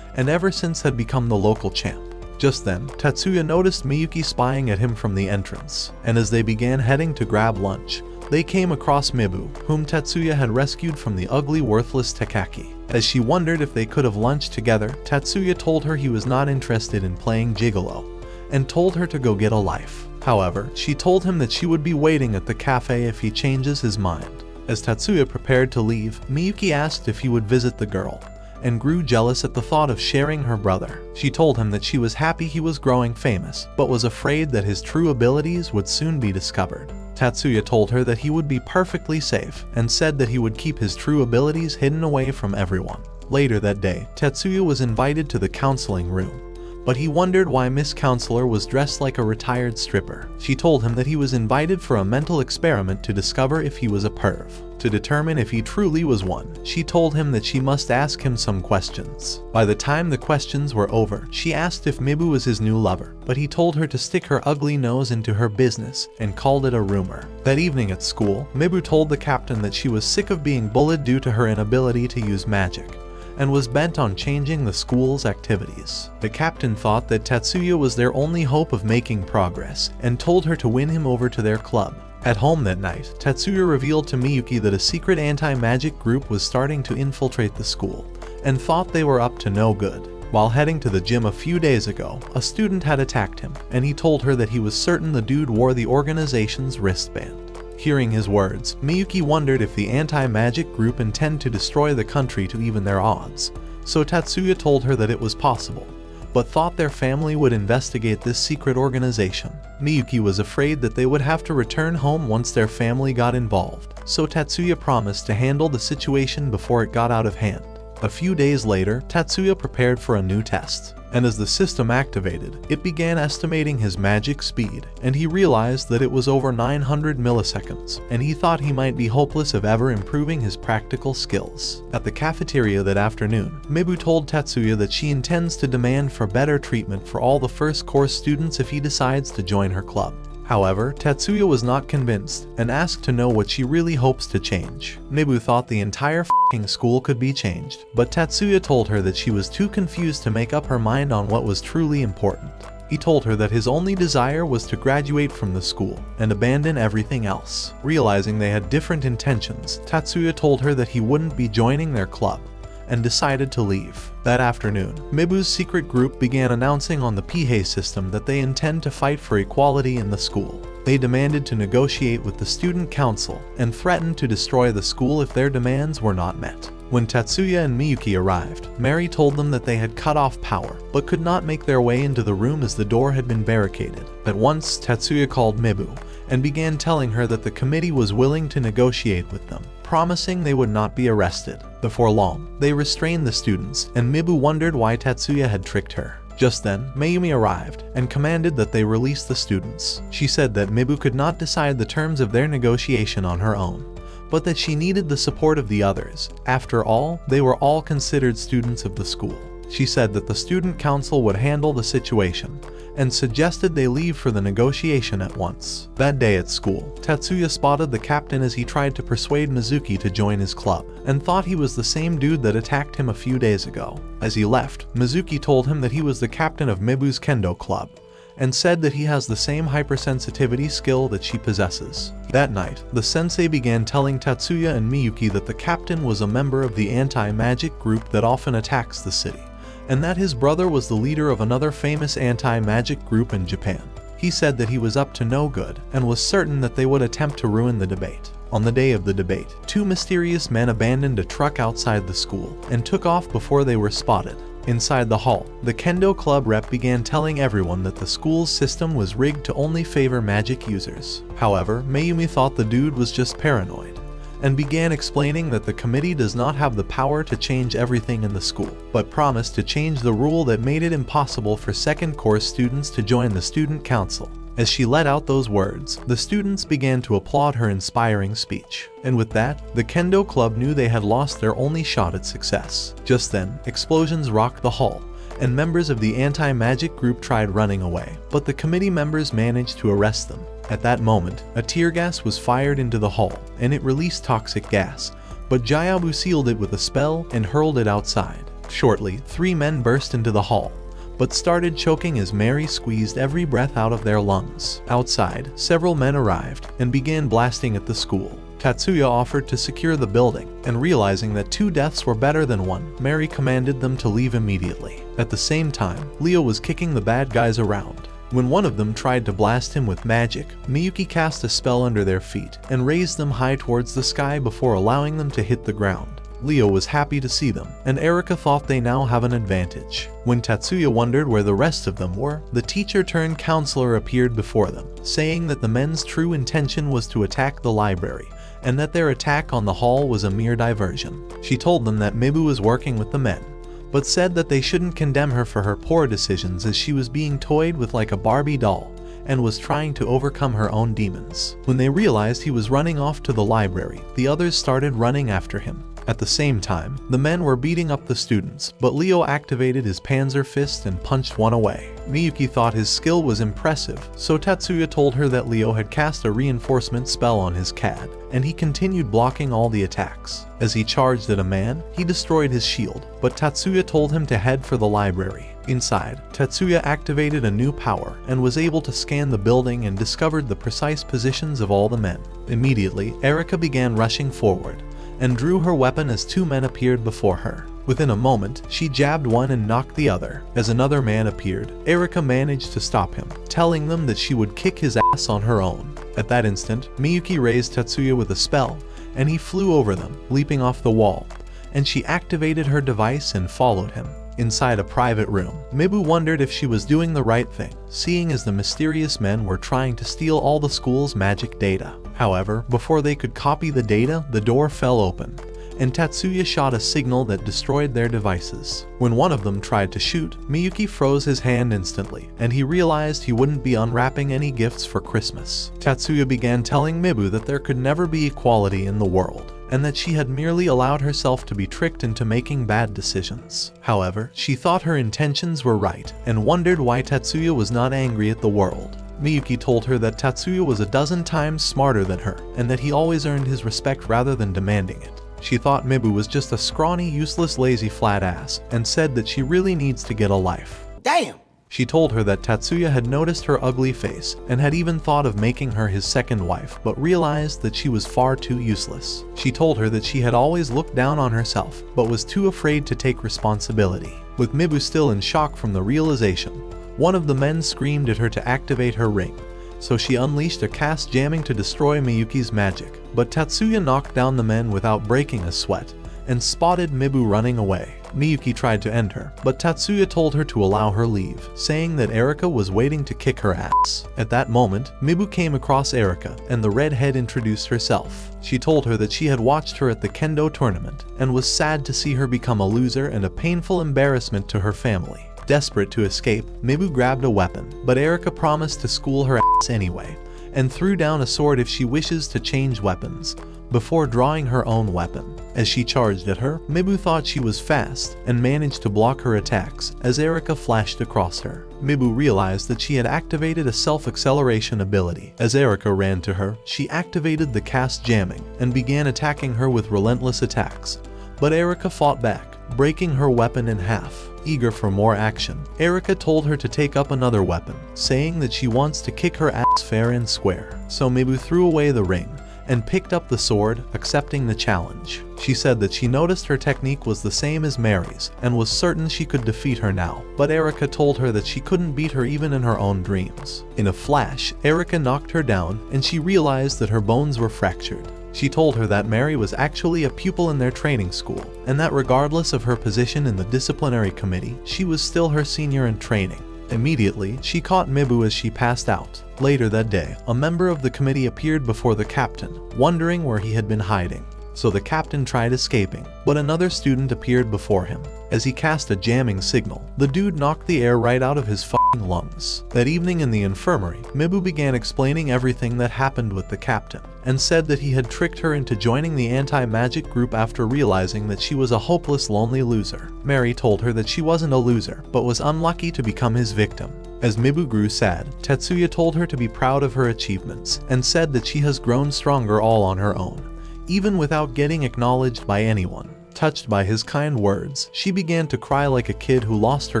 [SPEAKER 1] and ever since had become the local champ. Just then, Tatsuya noticed Miyuki spying at him from the entrance, and as they began heading to grab lunch, they came across Mibu, whom Tatsuya had rescued from the ugly, worthless Takaki. As she wondered if they could have lunched together, Tatsuya told her he was not interested in playing gigolo, and told her to go get a life. However, she told him that she would be waiting at the cafe if he changes his mind. As Tatsuya prepared to leave, Miyuki asked if he would visit the girl, and grew jealous at the thought of sharing her brother. She told him that she was happy he was growing famous, but was afraid that his true abilities would soon be discovered. Tatsuya told her that he would be perfectly safe, and said that he would keep his true abilities hidden away from everyone. Later that day, Tatsuya was invited to the counseling room, but he wondered why Miss Counselor was dressed like a retired stripper. She told him that he was invited for a mental experiment to discover if he was a perv. To determine if he truly was one, she told him that she must ask him some questions. By the time the questions were over, she asked if Mibu was his new lover, but he told her to stick her ugly nose into her business and called it a rumor. That evening at school, Mibu told the captain that she was sick of being bullied due to her inability to use magic, and was bent on changing the school's activities. The captain thought that Tatsuya was their only hope of making progress, and told her to win him over to their club. At home that night, Tatsuya revealed to Miyuki that a secret anti-magic group was starting to infiltrate the school, and thought they were up to no good. While heading to the gym a few days ago, a student had attacked him, and he told her that he was certain the dude wore the organization's wristband. Hearing his words, Miyuki wondered if the anti-magic group intend to destroy the country to even their odds, so Tatsuya told her that it was possible, but thought their family would investigate this secret organization. Miyuki was afraid that they would have to return home once their family got involved, so Tatsuya promised to handle the situation before it got out of hand. A few days later, Tatsuya prepared for a new test, and as the system activated, it began estimating his magic speed, and he realized that it was over 900 milliseconds, and he thought he might be hopeless of ever improving his practical skills. At the cafeteria that afternoon, Mibu told Tatsuya that she intends to demand for better treatment for all the first course students if he decides to join her club. However, Tatsuya was not convinced and asked to know what she really hopes to change. Mibu thought the entire f***ing school could be changed, but Tatsuya told her that she was too confused to make up her mind on what was truly important. He told her that his only desire was to graduate from the school and abandon everything else. Realizing they had different intentions, Tatsuya told her that he wouldn't be joining their club, and decided to leave. That afternoon, Mibu's secret group began announcing on the Pihei system that they intend to fight for equality in the school. They demanded to negotiate with the student council and threatened to destroy the school if their demands were not met. When Tatsuya and Miyuki arrived, Mary told them that they had cut off power, but could not make their way into the room as the door had been barricaded. At once, Tatsuya called Mibu and began telling her that the committee was willing to negotiate with them, promising they would not be arrested. Before long, they restrained the students, and Mibu wondered why Tatsuya had tricked her. Just then, Mayumi arrived and commanded that they release the students. She said that Mibu could not decide the terms of their negotiation on her own, but that she needed the support of the others. After all, they were all considered students of the school. She said that the student council would handle the situation, and suggested they leave for the negotiation at once. That day at school, Tatsuya spotted the captain as he tried to persuade Mizuki to join his club, and thought he was the same dude that attacked him a few days ago. As he left, Mizuki told him that he was the captain of Mibu's kendo club, and said that he has the same hypersensitivity skill that she possesses. That night, the sensei began telling Tatsuya and Miyuki that the captain was a member of the anti-magic group that often attacks the city, and that his brother was the leader of another famous anti-magic group in Japan. He said that he was up to no good and was certain that they would attempt to ruin the debate. On the day of the debate, two mysterious men abandoned a truck outside the school and took off before they were spotted. Inside the hall, the kendo club rep began telling everyone that the school's system was rigged to only favor magic users. However, Mayumi thought the dude was just paranoid, and began explaining that the committee does not have the power to change everything in the school, but promised to change the rule that made it impossible for second course students to join the student council. As she let out those words, the students began to applaud her inspiring speech. And with that, the kendo club knew they had lost their only shot at success. Just then, explosions rocked the hall, and members of the anti-magic group tried running away, but the committee members managed to arrest them. At that moment, a tear gas was fired into the hall, and it released toxic gas, but Jayabu sealed it with a spell and hurled it outside. Shortly, 3 men burst into the hall, but started choking as Mary squeezed every breath out of their lungs. Outside, several men arrived and began blasting at the school. Tatsuya offered to secure the building, and realizing that 2 deaths were better than 1, Mary commanded them to leave immediately. At the same time, Leo was kicking the bad guys around. When one of them tried to blast him with magic, Miyuki cast a spell under their feet and raised them high towards the sky before allowing them to hit the ground. Leo was happy to see them, and Erika thought they now have an advantage. When Tatsuya wondered where the rest of them were, the teacher-turned-counselor appeared before them, saying that the men's true intention was to attack the library, and that their attack on the hall was a mere diversion. She told them that Mibu was working with the men, but said that they shouldn't condemn her for her poor decisions as she was being toyed with like a Barbie doll, and was trying to overcome her own demons. When they realized he was running off to the library, the others started running after him. At the same time, the men were beating up the students, but Leo activated his Panzer Fist and punched one away. Miyuki thought his skill was impressive, so Tatsuya told her that Leo had cast a reinforcement spell on his CAD, and he continued blocking all the attacks. As he charged at a man, he destroyed his shield, but Tatsuya told him to head for the library. Inside, Tatsuya activated a new power and was able to scan the building and discovered the precise positions of all the men. Immediately, Erika began rushing forward, and drew her weapon as 2 men appeared before her. Within a moment, she jabbed one and knocked the other. As another man appeared, Erika managed to stop him, telling them that she would kick his ass on her own. At that instant, Miyuki raised Tatsuya with a spell, and he flew over them, leaping off the wall, and she activated her device and followed him. Inside a private room, Mibu wondered if she was doing the right thing, seeing as the mysterious men were trying to steal all the school's magic data. However, before they could copy the data, the door fell open, and Tatsuya shot a signal that destroyed their devices. When one of them tried to shoot, Miyuki froze his hand instantly, and he realized he wouldn't be unwrapping any gifts for Christmas. Tatsuya began telling Mibu that there could never be equality in the world, and that she had merely allowed herself to be tricked into making bad decisions. However, she thought her intentions were right, and wondered why Tatsuya was not angry at the world. Miyuki told her that Tatsuya was a dozen times smarter than her, and that he always earned his respect rather than demanding it. She thought Mibu was just a scrawny, useless, lazy flat ass, and said that she really needs to get a life.
[SPEAKER 2] Damn!
[SPEAKER 1] She told her that Tatsuya had noticed her ugly face and had even thought of making her his second wife, but realized that she was far too useless. She told her that she had always looked down on herself, but was too afraid to take responsibility. With Mibu still in shock from the realization, one of the men screamed at her to activate her ring, so she unleashed a cast jamming to destroy Miyuki's magic. But Tatsuya knocked down the men without breaking a sweat, and spotted Mibu running away. Miyuki tried to end her, but Tatsuya told her to allow her leave, saying that Erika was waiting to kick her ass. At that moment, Mibu came across Erika, and the redhead introduced herself. She told her that she had watched her at the kendo tournament, and was sad to see her become a loser and a painful embarrassment to her family. Desperate to escape, Mibu grabbed a weapon, but Erika promised to school her ass anyway, and threw down a sword if she wishes to change weapons, before drawing her own weapon. As she charged at her, Mibu thought she was fast and managed to block her attacks as Erika flashed across her. Mibu realized that she had activated a self-acceleration ability. As Erika ran to her, she activated the cast jamming and began attacking her with relentless attacks. But Erika fought back, breaking her weapon in half. Eager for more action, Erika told her to take up another weapon, saying that she wants to kick her ass fair and square. So Mibu threw away the ring and picked up the sword, accepting the challenge. She said that she noticed her technique was the same as Mary's and was certain she could defeat her now, but Erika told her that she couldn't beat her even in her own dreams. In a flash, Erika knocked her down, and she realized that her bones were fractured. She told her that Mary was actually a pupil in their training school, and that regardless of her position in the disciplinary committee, she was still her senior in training. Immediately, she caught Mibu as she passed out. Later that day, a member of the committee appeared before the captain, wondering where he had been hiding. So the captain tried escaping, but another student appeared before him. As he cast a jamming signal, the dude knocked the air right out of his fucking lungs. That evening in the infirmary, Mibu began explaining everything that happened with the captain, and said that he had tricked her into joining the anti-magic group after realizing that she was a hopeless, lonely loser. Mary told her that she wasn't a loser, but was unlucky to become his victim. As Mibu grew sad, Tatsuya told her to be proud of her achievements, and said that she has grown stronger all on her own, even without getting acknowledged by anyone. Touched by his kind words, she began to cry like a kid who lost her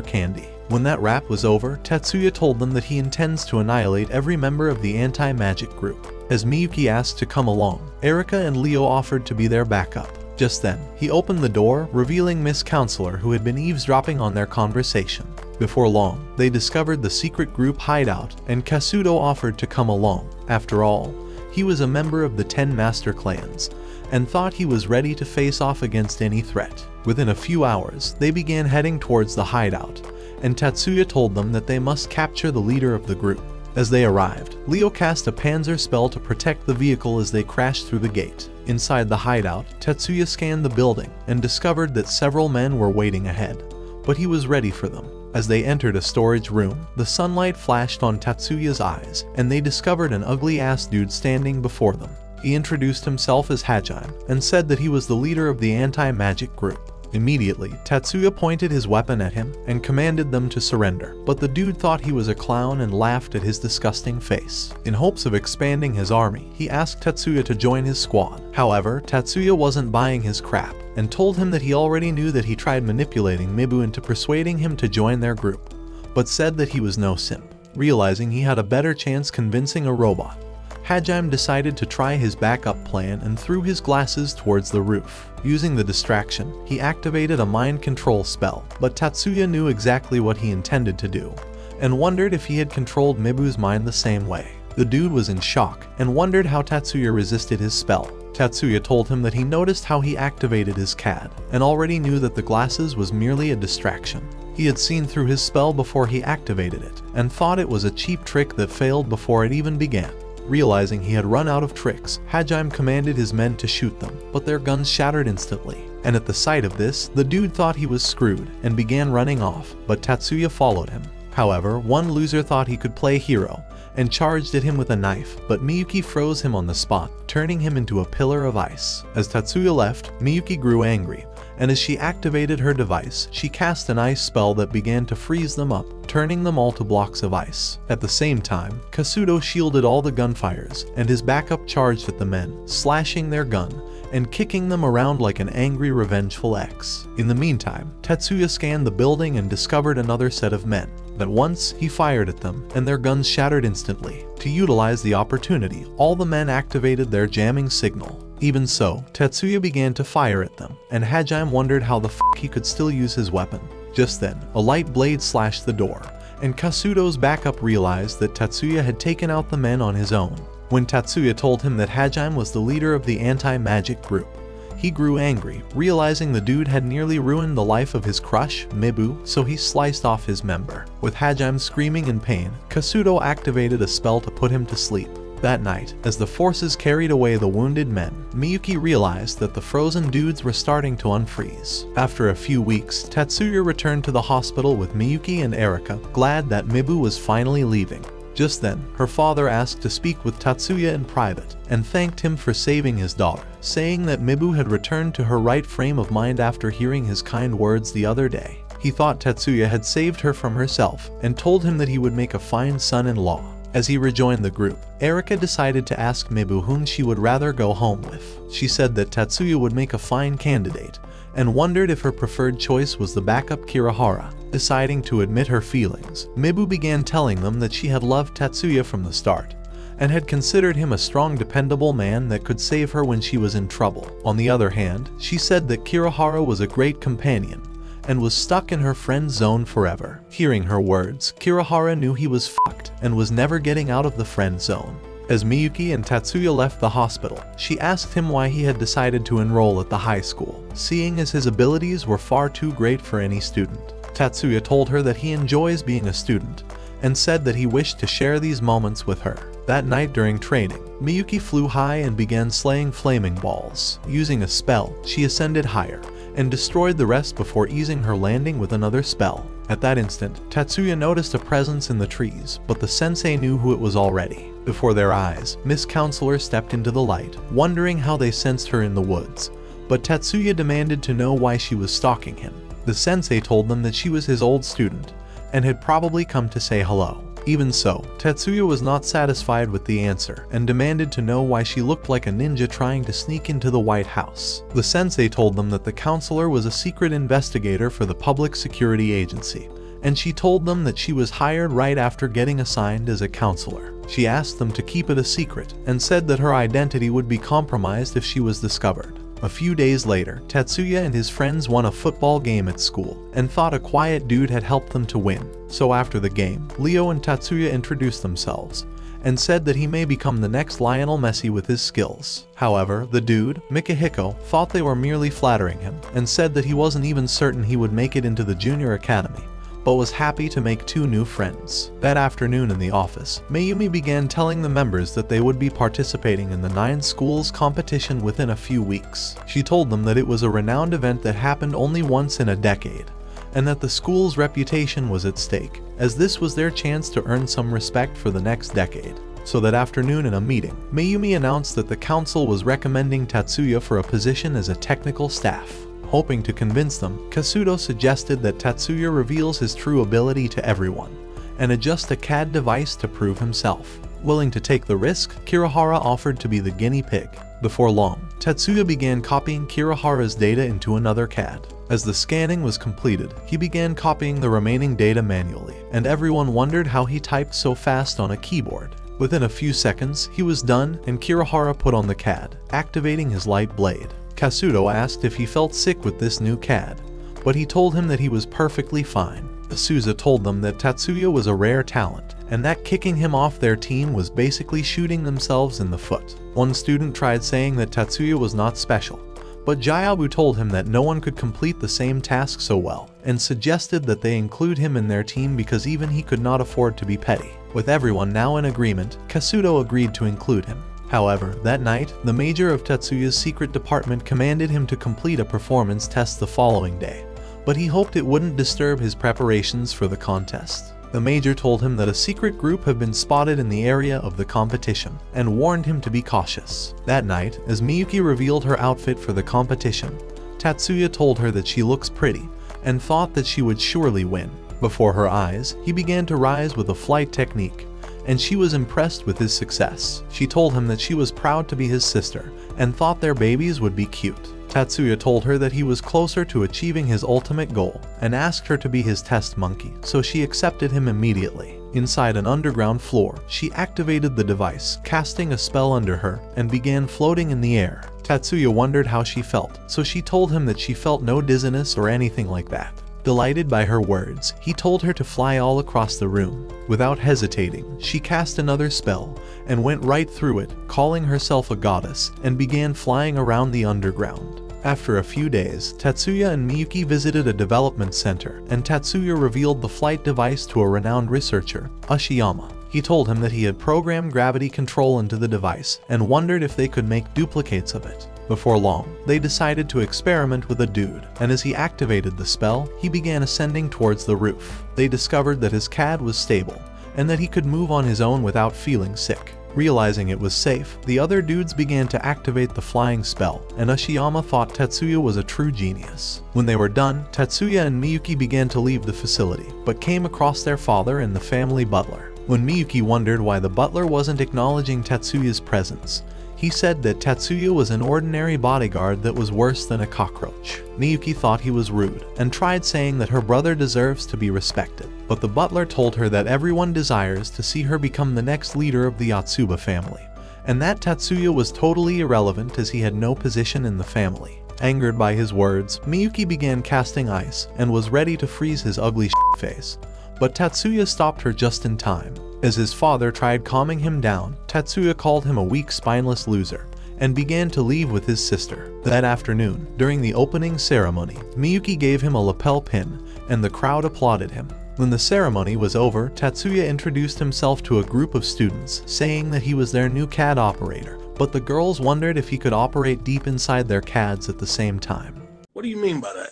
[SPEAKER 1] candy. When that rap was over, Tatsuya told them that he intends to annihilate every member of the anti-magic group. As Miyuki asked to come along, Erika and Leo offered to be their backup. Just then, he opened the door, revealing Miss Counselor, who had been eavesdropping on their conversation. Before long, they discovered the secret group hideout, and Kasuto offered to come along. After all, he was a member of the 10 Master Clans, and thought he was ready to face off against any threat. Within a few hours, they began heading towards the hideout, and Tatsuya told them that they must capture the leader of the group. As they arrived, Leo cast a panzer spell to protect the vehicle as they crashed through the gate. Inside the hideout, Tatsuya scanned the building and discovered that several men were waiting ahead, but he was ready for them. As they entered a storage room, the sunlight flashed on Tatsuya's eyes, and they discovered an ugly-ass dude standing before them. He introduced himself as Hajime, and said that he was the leader of the anti-magic group. Immediately, Tatsuya pointed his weapon at him and commanded them to surrender, but the dude thought he was a clown and laughed at his disgusting face. In hopes of expanding his army, he asked Tatsuya to join his squad. However, Tatsuya wasn't buying his crap, and told him that he already knew that he tried manipulating Mibu into persuading him to join their group, but said that he was no simp. Realizing he had a better chance convincing a robot, Hajime decided to try his backup plan and threw his glasses towards the roof. Using the distraction, he activated a mind control spell, but Tatsuya knew exactly what he intended to do, and wondered if he had controlled Mibu's mind the same way. The dude was in shock, and wondered how Tatsuya resisted his spell. Tatsuya told him that he noticed how he activated his CAD, and already knew that the glasses was merely a distraction. He had seen through his spell before he activated it, and thought it was a cheap trick that failed before it even began. Realizing he had run out of tricks, Hajime commanded his men to shoot them, but their guns shattered instantly. And at the sight of this, the dude thought he was screwed and began running off, but Tatsuya followed him. However, one loser thought he could play hero and charged at him with a knife, but Miyuki froze him on the spot, turning him into a pillar of ice. As Tatsuya left, Miyuki grew angry, and as she activated her device, she cast an ice spell that began to freeze them up, turning them all to blocks of ice. At the same time, Kasudo shielded all the gunfires, and his backup charged at the men, slashing their gun and kicking them around like an angry, revengeful ex. In the meantime, Tatsuya scanned the building and discovered another set of men. At once, he fired at them, and their guns shattered instantly. To utilize the opportunity, all the men activated their jamming signal. Even so, Tatsuya began to fire at them, and Hajime wondered how the fuck he could still use his weapon. Just then, a light blade slashed the door, and Kasudo's backup realized that Tatsuya had taken out the men on his own. When Tatsuya told him that Hajime was the leader of the anti-magic group, he grew angry, realizing the dude had nearly ruined the life of his crush, Mibu, so he sliced off his member. With Hajime screaming in pain, Kasudo activated a spell to put him to sleep. That night, as the forces carried away the wounded men, Miyuki realized that the frozen dudes were starting to unfreeze. After a few weeks, Tatsuya returned to the hospital with Miyuki and Erika, glad that Mibu was finally leaving. Just then, her father asked to speak with Tatsuya in private, and thanked him for saving his daughter, saying that Mibu had returned to her right frame of mind after hearing his kind words the other day. He thought Tatsuya had saved her from herself, and told him that he would make a fine son-in-law. As he rejoined the group, Erika decided to ask Mibu whom she would rather go home with. She said that Tatsuya would make a fine candidate, and wondered if her preferred choice was the backup Kirihara. Deciding to admit her feelings, Mibu began telling them that she had loved Tatsuya from the start, and had considered him a strong, dependable man that could save her when she was in trouble. On the other hand, she said that Kirihara was a great companion, and was stuck in her friend zone forever. Hearing her words, Kirihara knew he was fucked, and was never getting out of the friend zone. As Miyuki and Tatsuya left the hospital, she asked him why he had decided to enroll at the high school, seeing as his abilities were far too great for any student. Tatsuya told her that he enjoys being a student, and said that he wished to share these moments with her. That night during training, Miyuki flew high and began slaying flaming balls. Using a spell, she ascended higher, and destroyed the rest before easing her landing with another spell. At that instant, Tatsuya noticed a presence in the trees, but the sensei knew who it was already. Before their eyes, Miss Counselor stepped into the light, wondering how they sensed her in the woods, but Tatsuya demanded to know why she was stalking him. The sensei told them that she was his old student, and had probably come to say hello. Even so, Tatsuya was not satisfied with the answer, and demanded to know why she looked like a ninja trying to sneak into the White House. The sensei told them that the counselor was a secret investigator for the Public Security Agency, and she told them that she was hired right after getting assigned as a counselor. She asked them to keep it a secret, and said that her identity would be compromised if she was discovered. A few days later, Tatsuya and his friends won a football game at school, and thought a quiet dude had helped them to win. So after the game, Leo and Tatsuya introduced themselves, and said that he may become the next Lionel Messi with his skills. However, the dude, Mikihiko, thought they were merely flattering him, and said that he wasn't even certain he would make it into the junior academy, but was happy to make 2 new friends. That afternoon in the office, Mayumi began telling the members that they would be participating in the 9 schools competition within a few weeks. She told them that it was a renowned event that happened only once in a decade, and that the school's reputation was at stake, as this was their chance to earn some respect for the next decade. So that afternoon in a meeting, Mayumi announced that the council was recommending Tatsuya for a position as a technical staff. Hoping to convince them, Kasudo suggested that Tatsuya reveals his true ability to everyone, and adjust a CAD device to prove himself. Willing to take the risk, Kirihara offered to be the guinea pig. Before long, Tatsuya began copying Kirihara's data into another CAD. As the scanning was completed, he began copying the remaining data manually, and everyone wondered how he typed so fast on a keyboard. Within a few seconds, he was done, and Kirihara put on the CAD, activating his light blade. Kasudo asked if he felt sick with this new CAD, but he told him that he was perfectly fine. Asuza told them that Tatsuya was a rare talent, and that kicking him off their team was basically shooting themselves in the foot. One student tried saying that Tatsuya was not special, but Jayabu told him that no one could complete the same task so well, and suggested that they include him in their team because even he could not afford to be petty. With everyone now in agreement, Kasuto agreed to include him. However, that night, the major of Tatsuya's secret department commanded him to complete a performance test the following day, but he hoped it wouldn't disturb his preparations for the contest. The major told him that a secret group had been spotted in the area of the competition, and warned him to be cautious. That night, as Miyuki revealed her outfit for the competition, Tatsuya told her that she looks pretty, and thought that she would surely win. Before her eyes, he began to rise with a flight technique, and she was impressed with his success. She told him that she was proud to be his sister, and thought their babies would be cute. Tatsuya told her that he was closer to achieving his ultimate goal, and asked her to be his test monkey, so she accepted him immediately. Inside an underground floor, she activated the device, casting a spell under her, and began floating in the air. Tatsuya wondered how she felt, so she told him that she felt no dizziness or anything like that. Delighted by her words, he told her to fly all across the room. Without hesitating, she cast another spell and went right through it, calling herself a goddess, and began flying around the underground. After a few days, Tatsuya and Miyuki visited a development center, and Tatsuya revealed the flight device to a renowned researcher, Ashiyama. He told him that he had programmed gravity control into the device and wondered if they could make duplicates of it. Before long, they decided to experiment with a dude, and as he activated the spell, he began ascending towards the roof. They discovered that his CAD was stable, and that he could move on his own without feeling sick. Realizing it was safe, the other dudes began to activate the flying spell, and Ashiyama thought Tatsuya was a true genius. When they were done, Tatsuya and Miyuki began to leave the facility, but came across their father and the family butler. When Miyuki wondered why the butler wasn't acknowledging Tatsuya's presence, he said that Tatsuya was an ordinary bodyguard that was worse than a cockroach. Miyuki thought he was rude, and tried saying that her brother deserves to be respected. But the butler told her that everyone desires to see her become the next leader of the Yotsuba family, and that Tatsuya was totally irrelevant as he had no position in the family. Angered by his words, Miyuki began casting ice, and was ready to freeze his ugly face. But Tatsuya stopped her just in time. As his father tried calming him down, Tatsuya called him a weak, spineless loser, and began to leave with his sister. That afternoon, during the opening ceremony, Miyuki gave him a lapel pin, and the crowd applauded him. When the ceremony was over, Tatsuya introduced himself to a group of students, saying that he was their new CAD operator, but the girls wondered if he could operate deep inside their CADs at the same time.
[SPEAKER 3] What do you mean by that?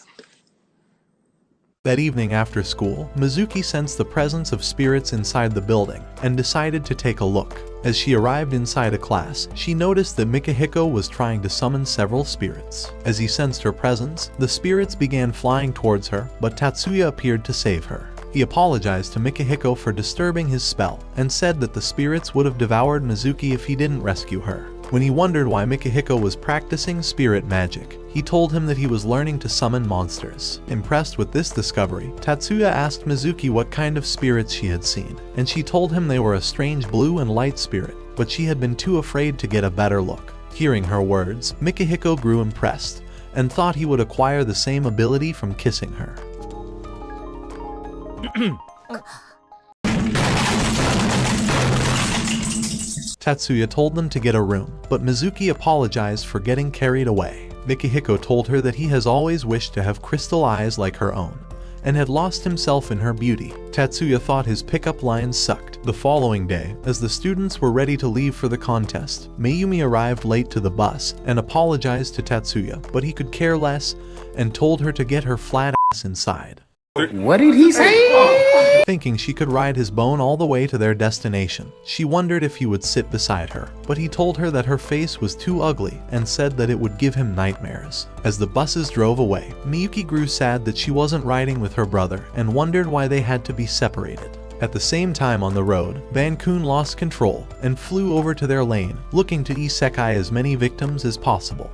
[SPEAKER 1] That evening after school, Mizuki sensed the presence of spirits inside the building, and decided to take a look. As she arrived inside a class, she noticed that Mikihiko was trying to summon several spirits. As he sensed her presence, the spirits began flying towards her, but Tatsuya appeared to save her. He apologized to Mikihiko for disturbing his spell, and said that the spirits would have devoured Mizuki if he didn't rescue her. When he wondered why Mikihiko was practicing spirit magic, he told him that he was learning to summon monsters. Impressed with this discovery, Tatsuya asked Mizuki what kind of spirits she had seen, and she told him they were a strange blue and light spirit, but she had been too afraid to get a better look. Hearing her words, Mikihiko grew impressed, and thought he would acquire the same ability from kissing her. Tatsuya told them to get a room, but Mizuki apologized for getting carried away. Mikihiko told her that he has always wished to have crystal eyes like her own, and had lost himself in her beauty. Tatsuya thought his pickup lines sucked. The following day, as the students were ready to leave for the contest, Mayumi arrived late to the bus and apologized to Tatsuya, but he could care less and told her to get her flat ass inside.
[SPEAKER 4] What did he say?
[SPEAKER 1] Thinking she could ride his bone all the way to their destination, she wondered if he would sit beside her, but he told her that her face was too ugly and said that it would give him nightmares. As the buses drove away, Miyuki grew sad that she wasn't riding with her brother and wondered why they had to be separated. At the same time on the road, Van Kun lost control and flew over to their lane, looking to isekai as many victims as possible.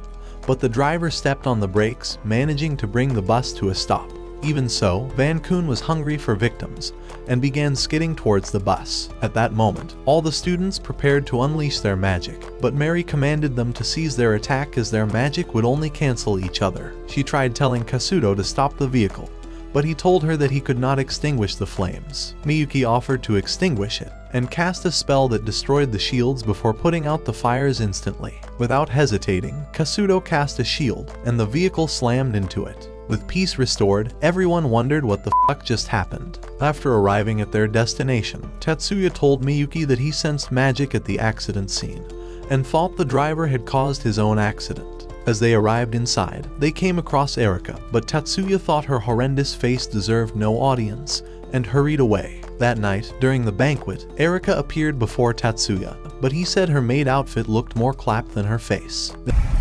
[SPEAKER 1] But the driver stepped on the brakes, managing to bring the bus to a stop. Even so, Van Kun was hungry for victims, and began skidding towards the bus. At that moment, all the students prepared to unleash their magic, but Mary commanded them to cease their attack as their magic would only cancel each other. She tried telling Kasuto to stop the vehicle, but he told her that he could not extinguish the flames. Miyuki offered to extinguish it and cast a spell that destroyed the shields before putting out the fires instantly. Without hesitating, Kasuto cast a shield and the vehicle slammed into it. With peace restored, everyone wondered what the fuck just happened. After arriving at their destination, Tatsuya told Miyuki that he sensed magic at the accident scene and thought the driver had caused his own accident. As they arrived inside, they came across Erika, but Tatsuya thought her horrendous face deserved no audience and hurried away. That night, during the banquet, Erika appeared before Tatsuya, but he said her maid outfit looked more clapped than her face.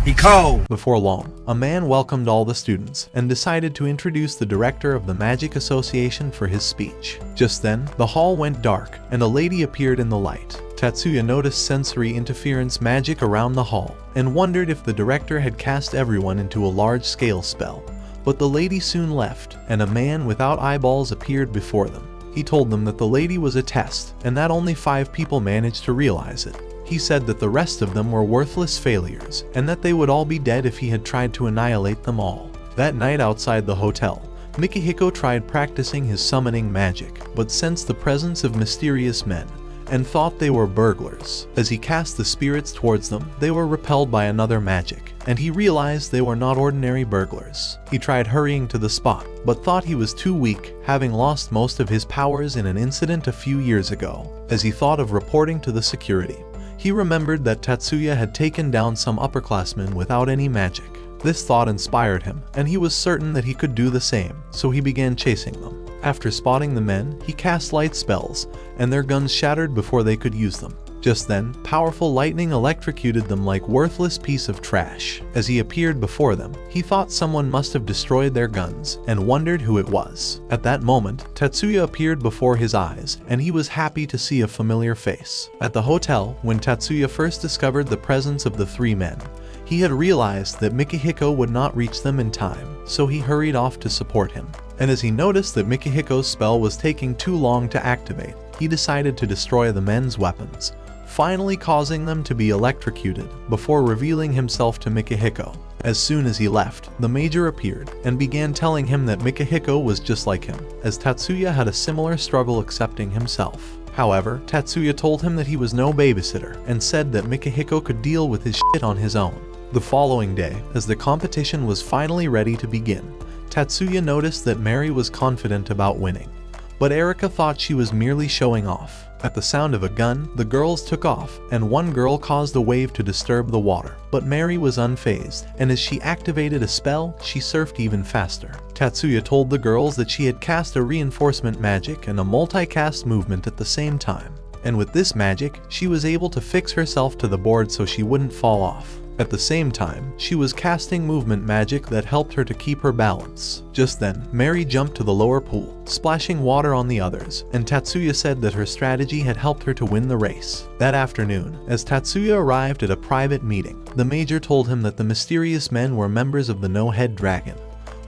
[SPEAKER 2] He cold.
[SPEAKER 1] Before long, a man welcomed all the students and decided to introduce the director of the Magic Association for his speech. Just then, the hall went dark and a lady appeared in the light. Tatsuya noticed sensory interference magic around the hall and wondered if the director had cast everyone into a large-scale spell. But the lady soon left, and a man without eyeballs appeared before them. He told them that the lady was a test, and that only 5 people managed to realize it. He said that the rest of them were worthless failures, and that they would all be dead if he had tried to annihilate them all. That night outside the hotel, Mikihiko tried practicing his summoning magic, but sensed the presence of mysterious men, and thought they were burglars. As he cast the spirits towards them, they were repelled by another magic, and he realized they were not ordinary burglars. He tried hurrying to the spot, but thought he was too weak, having lost most of his powers in an incident a few years ago. As he thought of reporting to the security, he remembered that Tatsuya had taken down some upperclassmen without any magic. This thought inspired him, and he was certain that he could do the same, so he began chasing them. After spotting the men, he cast light spells, and their guns shattered before they could use them. Just then, powerful lightning electrocuted them like worthless piece of trash. As he appeared before them, he thought someone must have destroyed their guns, and wondered who it was. At that moment, Tatsuya appeared before his eyes, and he was happy to see a familiar face. At the hotel, when Tatsuya first discovered the presence of the 3 men, he had realized that Mikihiko would not reach them in time, so he hurried off to support him. And as he noticed that Mikihiko's spell was taking too long to activate, he decided to destroy the men's weapons, finally causing them to be electrocuted before revealing himself to Mikihiko. As soon as he left, the major appeared and began telling him that Mikihiko was just like him, as Tatsuya had a similar struggle accepting himself. However, Tatsuya told him that he was no babysitter and said that Mikihiko could deal with his shit on his own. The following day, as the competition was finally ready to begin, Tatsuya noticed that Mary was confident about winning, but Erika thought she was merely showing off. At the sound of a gun, the girls took off, and one girl caused a wave to disturb the water, but Mary was unfazed, and as she activated a spell, she surfed even faster. Tatsuya told the girls that she had cast a reinforcement magic and a multicast movement at the same time, and with this magic, she was able to fix herself to the board so she wouldn't fall off. At the same time, she was casting movement magic that helped her to keep her balance. Just then, Mary jumped to the lower pool, splashing water on the others, and Tatsuya said that her strategy had helped her to win the race. That afternoon, as Tatsuya arrived at a private meeting, the major told him that the mysterious men were members of the No-Head Dragon,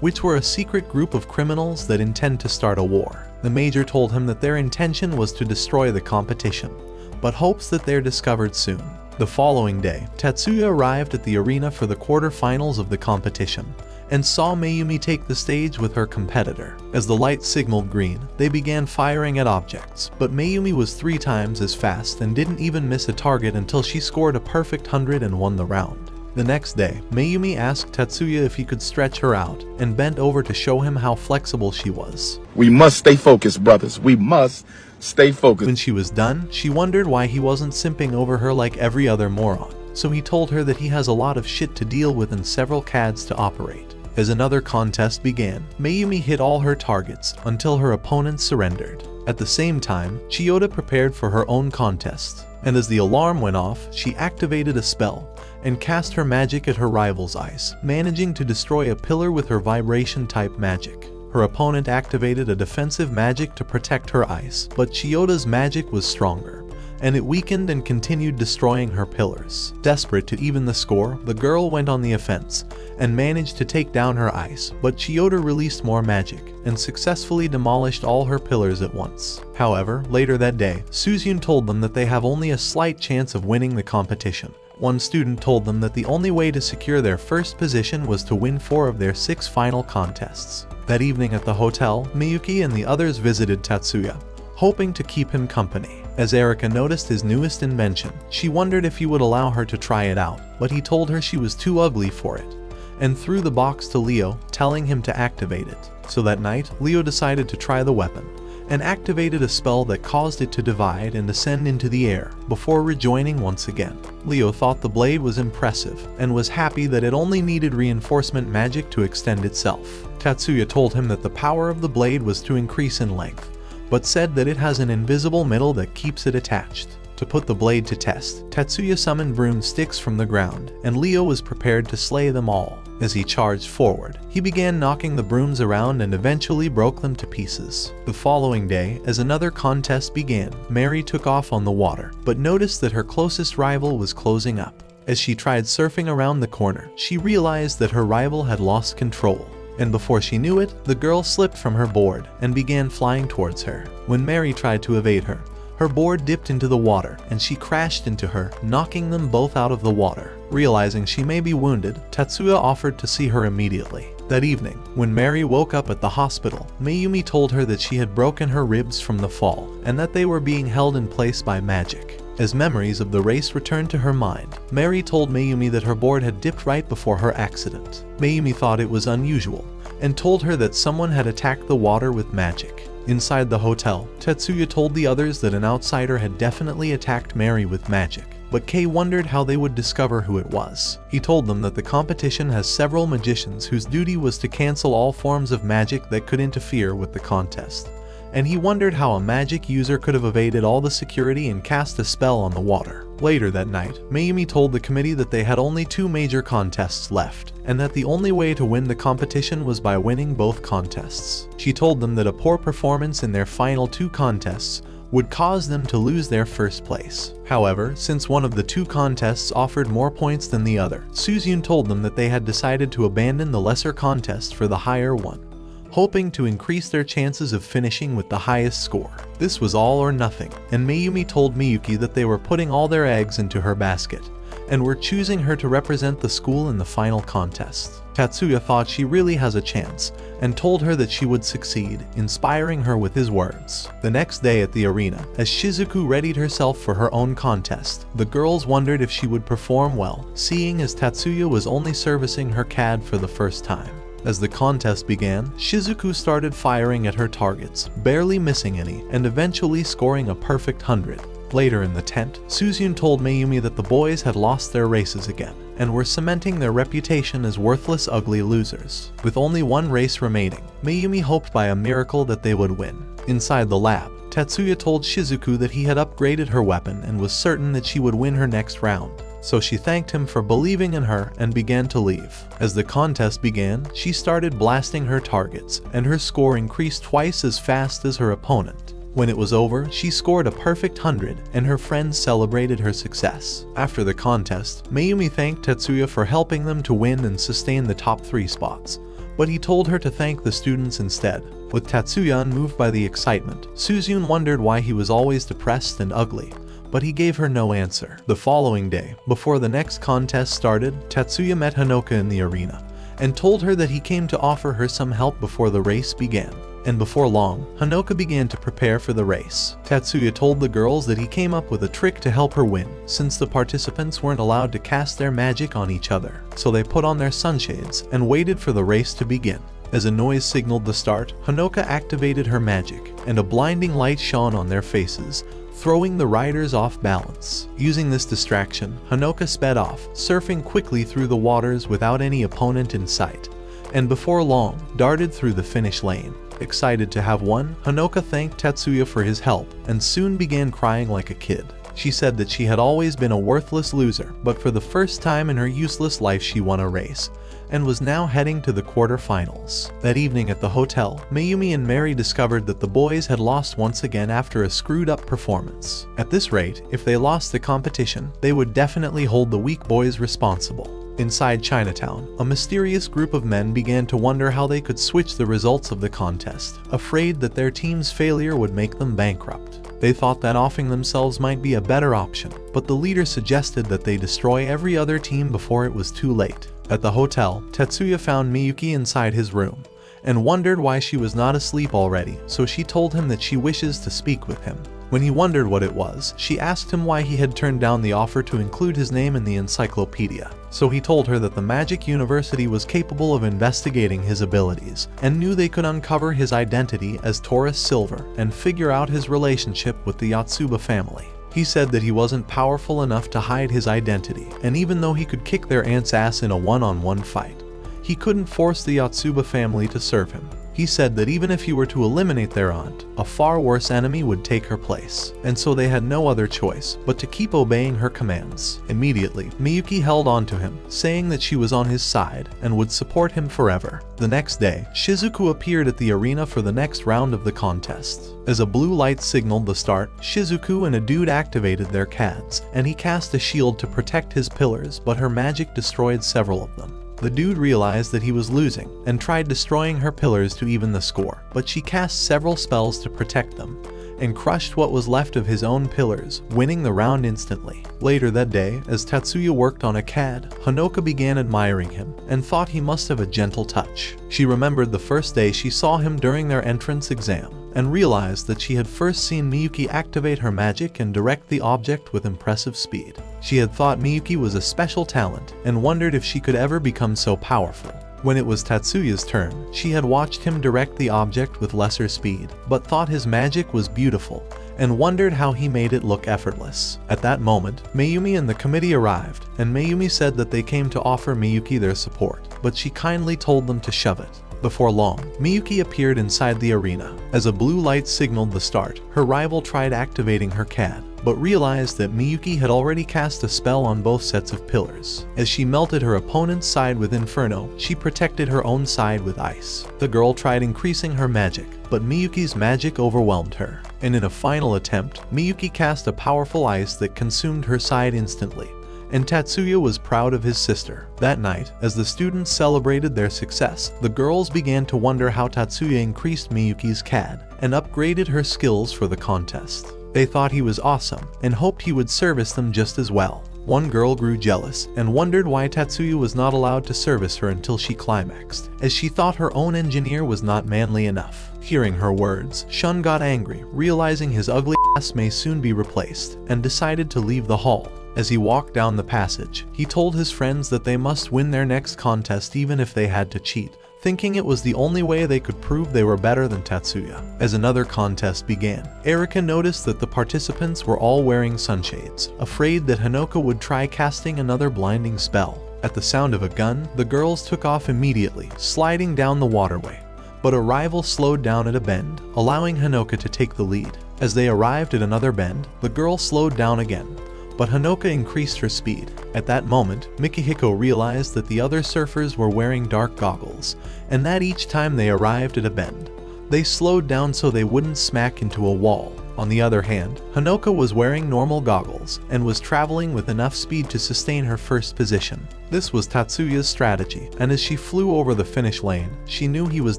[SPEAKER 1] which were a secret group of criminals that intend to start a war. The major told him that their intention was to destroy the competition, but hopes that they're discovered soon. The following day, Tatsuya arrived at the arena for the quarterfinals of the competition, and saw Mayumi take the stage with her competitor. As the light signaled green, they began firing at objects, but Mayumi was 3 times as fast and didn't even miss a target until she scored a perfect 100 and won the round. The next day, Mayumi asked Tatsuya if he could stretch her out, and bent over to show him how flexible she was.
[SPEAKER 4] We must stay focused, brothers. We must stay focused.
[SPEAKER 1] When she was done, she wondered why he wasn't simping over her like every other moron, so he told her that he has a lot of shit to deal with and several CADs to operate. As another contest began, Mayumi hit all her targets until her opponent surrendered. At the same time, Chiyoda prepared for her own contest, and as the alarm went off, she activated a spell and cast her magic at her rival's ice, managing to destroy a pillar with her vibration-type magic. Her opponent activated a defensive magic to protect her ice, but Chiyoda's magic was stronger, and it weakened and continued destroying her pillars. Desperate to even the score, the girl went on the offense and managed to take down her ice, but Chiyoda released more magic and successfully demolished all her pillars at once. However, later that day, Suzune told them that they have only a slight chance of winning the competition, One student told them that the only way to secure their first position was to win 4 of their 6 final contests. That evening at the hotel, Miyuki and the others visited Tatsuya, hoping to keep him company. As Erika noticed his newest invention, she wondered if he would allow her to try it out, but he told her she was too ugly for it, and threw the box to Leo, telling him to activate it. So that night, Leo decided to try the weapon, and activated a spell that caused it to divide and ascend into the air, before rejoining once again. Leo thought the blade was impressive, and was happy that it only needed reinforcement magic to extend itself. Tatsuya told him that the power of the blade was to increase in length, but said that it has an invisible middle that keeps it attached. To put the blade to test, Tatsuya summoned broomsticks from the ground, and Leo was prepared to slay them all. As he charged forward, he began knocking the brooms around and eventually broke them to pieces. The following day, as another contest began, Mary took off on the water, but noticed that her closest rival was closing up. As she tried surfing around the corner, she realized that her rival had lost control. And before she knew it, the girl slipped from her board and began flying towards her. When Mary tried to evade her, her board dipped into the water and she crashed into her, knocking them both out of the water. Realizing she may be wounded, Tatsuya offered to see her immediately. That evening, when Mary woke up at the hospital, Mayumi told her that she had broken her ribs from the fall and that they were being held in place by magic. As memories of the race returned to her mind, Mary told Mayumi that her board had dipped right before her accident. Mayumi thought it was unusual and told her that someone had attacked the water with magic. Inside the hotel, Tatsuya told the others that an outsider had definitely attacked Mary with magic, but Kei wondered how they would discover who it was. He told them that the competition has several magicians whose duty was to cancel all forms of magic that could interfere with the contest, and he wondered how a magic user could have evaded all the security and cast a spell on the water. Later that night, Mayumi told the committee that they had only 2 major contests left, and that the only way to win the competition was by winning both contests. She told them that a poor performance in their final 2 contests would cause them to lose their first place. However, since one of the 2 contests offered more points than the other, Suzune told them that they had decided to abandon the lesser contest for the higher one, hoping to increase their chances of finishing with the highest score. This was all or nothing, and Mayumi told Miyuki that they were putting all their eggs into her basket, and were choosing her to represent the school in the final contest. Tatsuya thought she really has a chance, and told her that she would succeed, inspiring her with his words. The next day at the arena, as Shizuku readied herself for her own contest, the girls wondered if she would perform well, seeing as Tatsuya was only servicing her CAD for the first time. As the contest began, Shizuku started firing at her targets, barely missing any, and eventually scoring a perfect 100. Later in the tent, Suzune told Mayumi that the boys had lost their races again, and were cementing their reputation as worthless ugly losers. With only 1 race remaining, Mayumi hoped by a miracle that they would win. Inside the lab, Tatsuya told Shizuku that he had upgraded her weapon and was certain that she would win her next round. So she thanked him for believing in her and began to leave. As the contest began, she started blasting her targets, and her score increased twice as fast as her opponent. When it was over, she scored a perfect 100, and her friends celebrated her success. After the contest, Mayumi thanked Tatsuya for helping them to win and sustain the top 3 spots, but he told her to thank the students instead. With Tatsuya unmoved by the excitement, Suzune wondered why he was always depressed and ugly, but he gave her no answer. The following day, before the next contest started, Tatsuya met Hanoka in the arena, and told her that he came to offer her some help before the race began. And before long, Hanoka began to prepare for the race. Tatsuya told the girls that he came up with a trick to help her win, since the participants weren't allowed to cast their magic on each other. So they put on their sunshades and waited for the race to begin. As a noise signaled the start, Hanoka activated her magic, and a blinding light shone on their faces, throwing the riders off balance. Using this distraction, Hanoka sped off, surfing quickly through the waters without any opponent in sight, and before long, darted through the finish lane. Excited to have won, Hanoka thanked Tatsuya for his help, and soon began crying like a kid. She said that she had always been a worthless loser, but for the first time in her useless life she won a race, and was now heading to the quarterfinals. That evening at the hotel, Mayumi and Mary discovered that the boys had lost once again after a screwed-up performance. At this rate, if they lost the competition, they would definitely hold the weak boys responsible. Inside Chinatown, a mysterious group of men began to wonder how they could switch the results of the contest, afraid that their team's failure would make them bankrupt. They thought that offing themselves might be a better option, but the leader suggested that they destroy every other team before it was too late. At the hotel, Tetsuya found Miyuki inside his room and wondered why she was not asleep already, so she told him that she wishes to speak with him. When he wondered what it was, she asked him why he had turned down the offer to include his name in the encyclopedia. So he told her that the Magic University was capable of investigating his abilities and knew they could uncover his identity as Taurus Silver and figure out his relationship with the Yotsuba family. He said that he wasn't powerful enough to hide his identity, and even though he could kick their aunt's ass in a one-on-one fight, he couldn't force the Yotsuba family to serve him. He said that even if he were to eliminate their aunt, a far worse enemy would take her place, and so they had no other choice but to keep obeying her commands. Immediately, Miyuki held on to him, saying that she was on his side and would support him forever. The next day, Shizuku appeared at the arena for the next round of the contest. As a blue light signaled the start, Shizuku and a dude activated their CADs, and he cast a shield to protect his pillars, but her magic destroyed several of them. The dude realized that he was losing and tried destroying her pillars to even the score, but she cast several spells to protect them and crushed what was left of his own pillars, winning the round instantly. Later that day, as Tatsuya worked on a CAD, Hanoka began admiring him and thought he must have a gentle touch. She remembered the first day she saw him during their entrance exam and realized that she had first seen Miyuki activate her magic and direct the object with impressive speed. She had thought Miyuki was a special talent and wondered if she could ever become so powerful. When it was Tatsuya's turn, she had watched him direct the object with lesser speed, but thought his magic was beautiful and wondered how he made it look effortless. At that moment, Mayumi and the committee arrived, and Mayumi said that they came to offer Miyuki their support, but she kindly told them to shove it. Before long, Miyuki appeared inside the arena. As a blue light signaled the start, her rival tried activating her CAD, but realized that Miyuki had already cast a spell on both sets of pillars. As she melted her opponent's side with Inferno, she protected her own side with ice. The girl tried increasing her magic, but Miyuki's magic overwhelmed her, and in a final attempt, Miyuki cast a powerful ice that consumed her side instantly, and Tatsuya was proud of his sister. That night, as the students celebrated their success, the girls began to wonder how Tatsuya increased Miyuki's CAD and upgraded her skills for the contest. They thought he was awesome and hoped he would service them just as well. One girl grew jealous and wondered why Tatsuya was not allowed to service her until she climaxed, as she thought her own engineer was not manly enough. Hearing her words, Shun got angry, realizing his ugly ass may soon be replaced, and decided to leave the hall. As he walked down the passage, he told his friends that they must win their next contest even if they had to cheat, thinking it was the only way they could prove they were better than Tatsuya. As another contest began, Erika noticed that the participants were all wearing sunshades, afraid that Hanoka would try casting another blinding spell. At the sound of a gun, the girls took off immediately, sliding down the waterway. But a rival slowed down at a bend, allowing Hanoka to take the lead. As they arrived at another bend, the girl slowed down again, but Hanoka increased her speed. At that moment, Mikihiko realized that the other surfers were wearing dark goggles, and that each time they arrived at a bend, they slowed down so they wouldn't smack into a wall. On the other hand, Hanoka was wearing normal goggles and was traveling with enough speed to sustain her first position. This was Tatsuya's strategy, and as she flew over the finish lane, she knew he was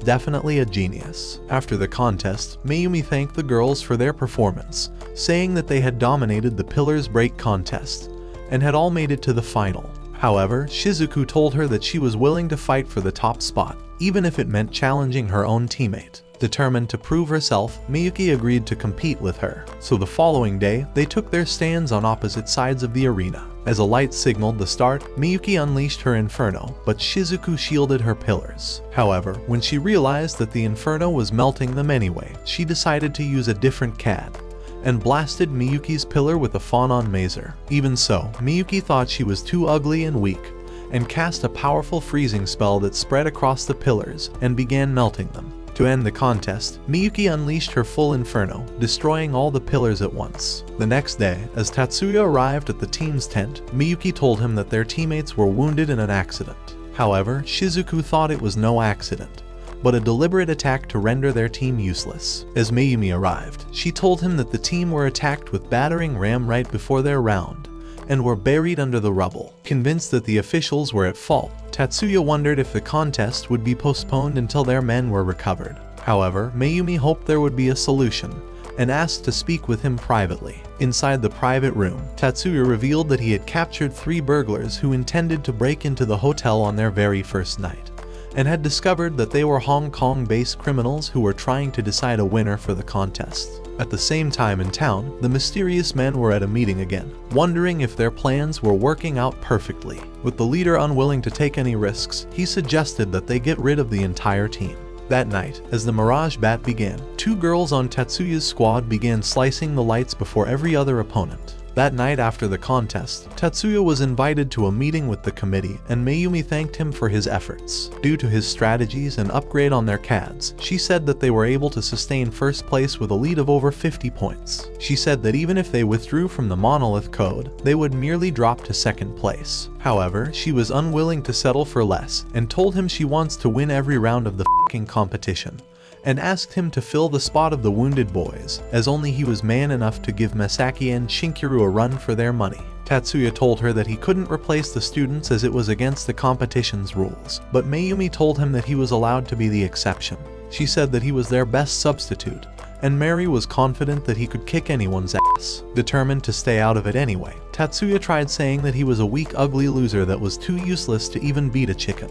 [SPEAKER 1] definitely a genius. After the contest, Mayumi thanked the girls for their performance, saying that they had dominated the Pillars Break contest and had all made it to the final. However, Shizuku told her that she was willing to fight for the top spot, even if it meant challenging her own teammate. Determined to prove herself, Miyuki agreed to compete with her. So the following day, they took their stands on opposite sides of the arena. As a light signaled the start, Miyuki unleashed her Inferno, but Shizuku shielded her pillars. However, when she realized that the Inferno was melting them anyway, she decided to use a different CAD and blasted Miyuki's pillar with a Fanon Mazer. Even so, Miyuki thought she was too ugly and weak, and cast a powerful freezing spell that spread across the pillars and began melting them. To end the contest, Miyuki unleashed her full Inferno, destroying all the pillars at once. The next day, as Tatsuya arrived at the team's tent, Miyuki told him that their teammates were wounded in an accident. However, Shizuku thought it was no accident, but a deliberate attack to render their team useless. As Mayumi arrived, she told him that the team were attacked with battering ram right before their round, and were buried under the rubble. Convinced that the officials were at fault, Tatsuya wondered if the contest would be postponed until their men were recovered. However, Mayumi hoped there would be a solution, and asked to speak with him privately. Inside the private room, Tatsuya revealed that he had captured 3 burglars who intended to break into the hotel on their very first night, and had discovered that they were Hong Kong-based criminals who were trying to decide a winner for the contest. At the same time in town, the mysterious men were at a meeting again, wondering if their plans were working out perfectly. With the leader unwilling to take any risks, he suggested that they get rid of the entire team. That night, as the Mirage Bat began, 2 girls on Tatsuya's squad began slicing the lights before every other opponent. That night after the contest, Tatsuya was invited to a meeting with the committee, and Mayumi thanked him for his efforts. Due to his strategies and upgrade on their CADs, she said that they were able to sustain first place with a lead of over 50 points. She said that even if they withdrew from the Monolith Code, they would merely drop to second place. However, she was unwilling to settle for less, and told him she wants to win every round of the f***ing competition, and asked him to fill the spot of the wounded boys, as only he was man enough to give Masaki and Shinkuru a run for their money. Tatsuya told her that he couldn't replace the students as it was against the competition's rules, but Mayumi told him that he was allowed to be the exception. She said that he was their best substitute, and Mary was confident that he could kick anyone's ass. Determined to stay out of it anyway, Tatsuya tried saying that he was a weak, ugly loser that was too useless to even beat a chicken,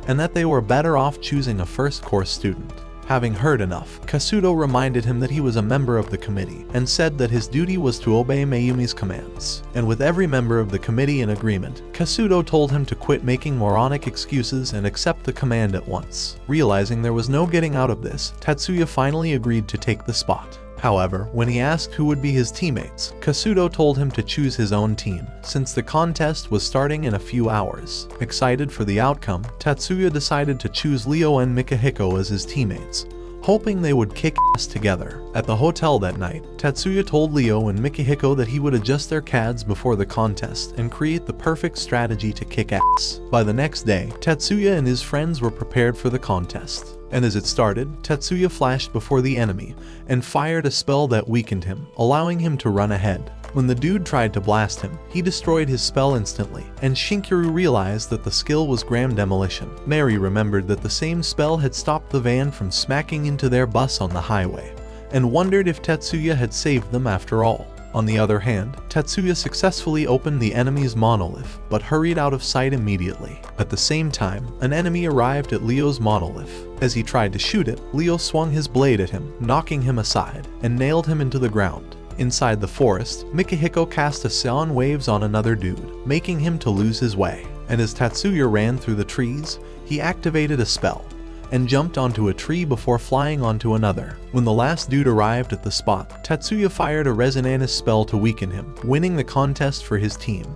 [SPEAKER 1] and that they were better off choosing a first-course student. Having heard enough, Kasuto reminded him that he was a member of the committee, and said that his duty was to obey Mayumi's commands. And with every member of the committee in agreement, Kasuto told him to quit making moronic excuses and accept the command at once. Realizing there was no getting out of this, Tatsuya finally agreed to take the spot. However, when he asked who would be his teammates, Kasuto told him to choose his own team, since the contest was starting in a few hours. Excited for the outcome, Tatsuya decided to choose Leo and Mikahiko as his teammates, hoping they would kick ass together. At the hotel that night, Tatsuya told Leo and Mikahiko that he would adjust their CADs before the contest and create the perfect strategy to kick ass. By the next day, Tatsuya and his friends were prepared for the contest. And as it started, Tatsuya flashed before the enemy and fired a spell that weakened him, allowing him to run ahead. When the dude tried to blast him, he destroyed his spell instantly, and Shinkuru realized that the skill was Gram Demolition. Mary remembered that the same spell had stopped the van from smacking into their bus on the highway, and wondered if Tatsuya had saved them after all. On the other hand, Tatsuya successfully opened the enemy's monolith, but hurried out of sight immediately. At the same time, an enemy arrived at Leo's monolith. As he tried to shoot it, Leo swung his blade at him, knocking him aside, and nailed him into the ground. Inside the forest, Mikahiko cast a Sound Waves on another dude, making him to lose his way. And as Tatsuya ran through the trees, he activated a spell, and jumped onto a tree before flying onto another. When the last dude arrived at the spot, Tatsuya fired a Resonanus spell to weaken him, winning the contest for his team,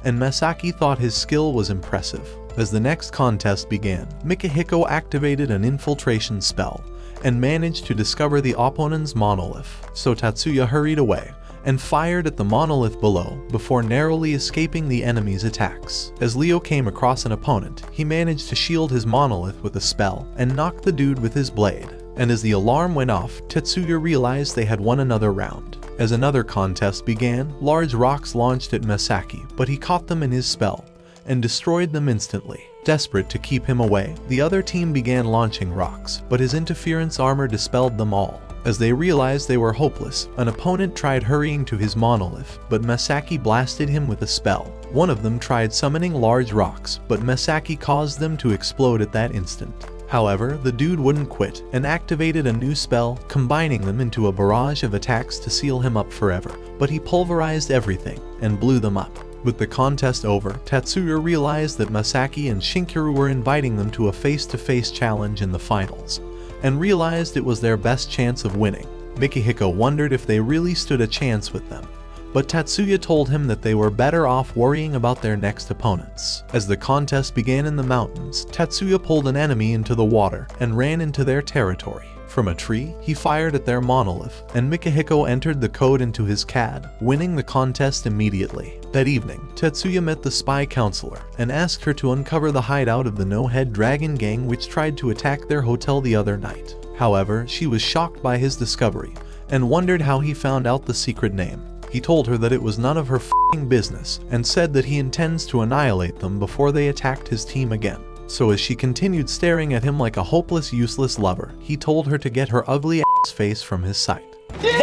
[SPEAKER 1] and Masaki thought his skill was impressive. As the next contest began, Mikahiko activated an infiltration spell, and managed to discover the opponent's monolith, so Tatsuya hurried away, and fired at the monolith below before narrowly escaping the enemy's attacks. As Leo came across an opponent, he managed to shield his monolith with a spell and knocked the dude with his blade. And as the alarm went off, Tatsuya realized they had won another round. As another contest began, large rocks launched at Masaki, but he caught them in his spell and destroyed them instantly. Desperate to keep him away, the other team began launching rocks, but his interference armor dispelled them all. As they realized they were hopeless, an opponent tried hurrying to his monolith, but Masaki blasted him with a spell. One of them tried summoning large rocks, but Masaki caused them to explode at that instant. However, the dude wouldn't quit, and activated a new spell, combining them into a barrage of attacks to seal him up forever, but he pulverized everything, and blew them up. With the contest over, Tatsuya realized that Masaki and Shinkuru were inviting them to a face-to-face challenge in the finals, and realized it was their best chance of winning. Mikahiko wondered if they really stood a chance with them, but Tatsuya told him that they were better off worrying about their next opponents. As the contest began in the mountains, Tatsuya pulled an enemy into the water and ran into their territory. From a tree, he fired at their monolith, and Mikahiko entered the code into his CAD, winning the contest immediately. That evening, Tatsuya met the spy counselor and asked her to uncover the hideout of the No-Head Dragon gang which tried to attack their hotel the other night. However, she was shocked by his discovery and wondered how he found out the secret name. He told her that it was none of her f***ing business and said that he intends to annihilate them before they attacked his team again. So as she continued staring at him like a hopeless, useless lover, he told her to get her ugly ass face from his sight.
[SPEAKER 3] Damn!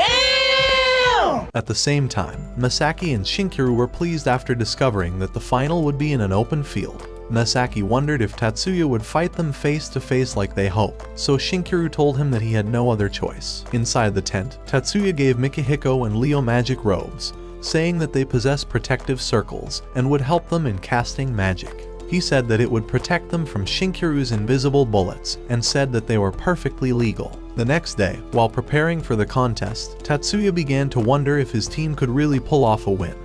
[SPEAKER 1] At the same time, Masaki and Shinkuru were pleased after discovering that the final would be in an open field. Masaki wondered if Tatsuya would fight them face to face like they hoped, so Shinkuru told him that he had no other choice. Inside the tent, Tatsuya gave Mikihiko and Leo magic robes, saying that they possess protective circles and would help them in casting magic. He said that it would protect them from Shinkuru's invisible bullets and said that they were perfectly legal. The next day, while preparing for the contest, Tatsuya began to wonder if his team could really pull off a win,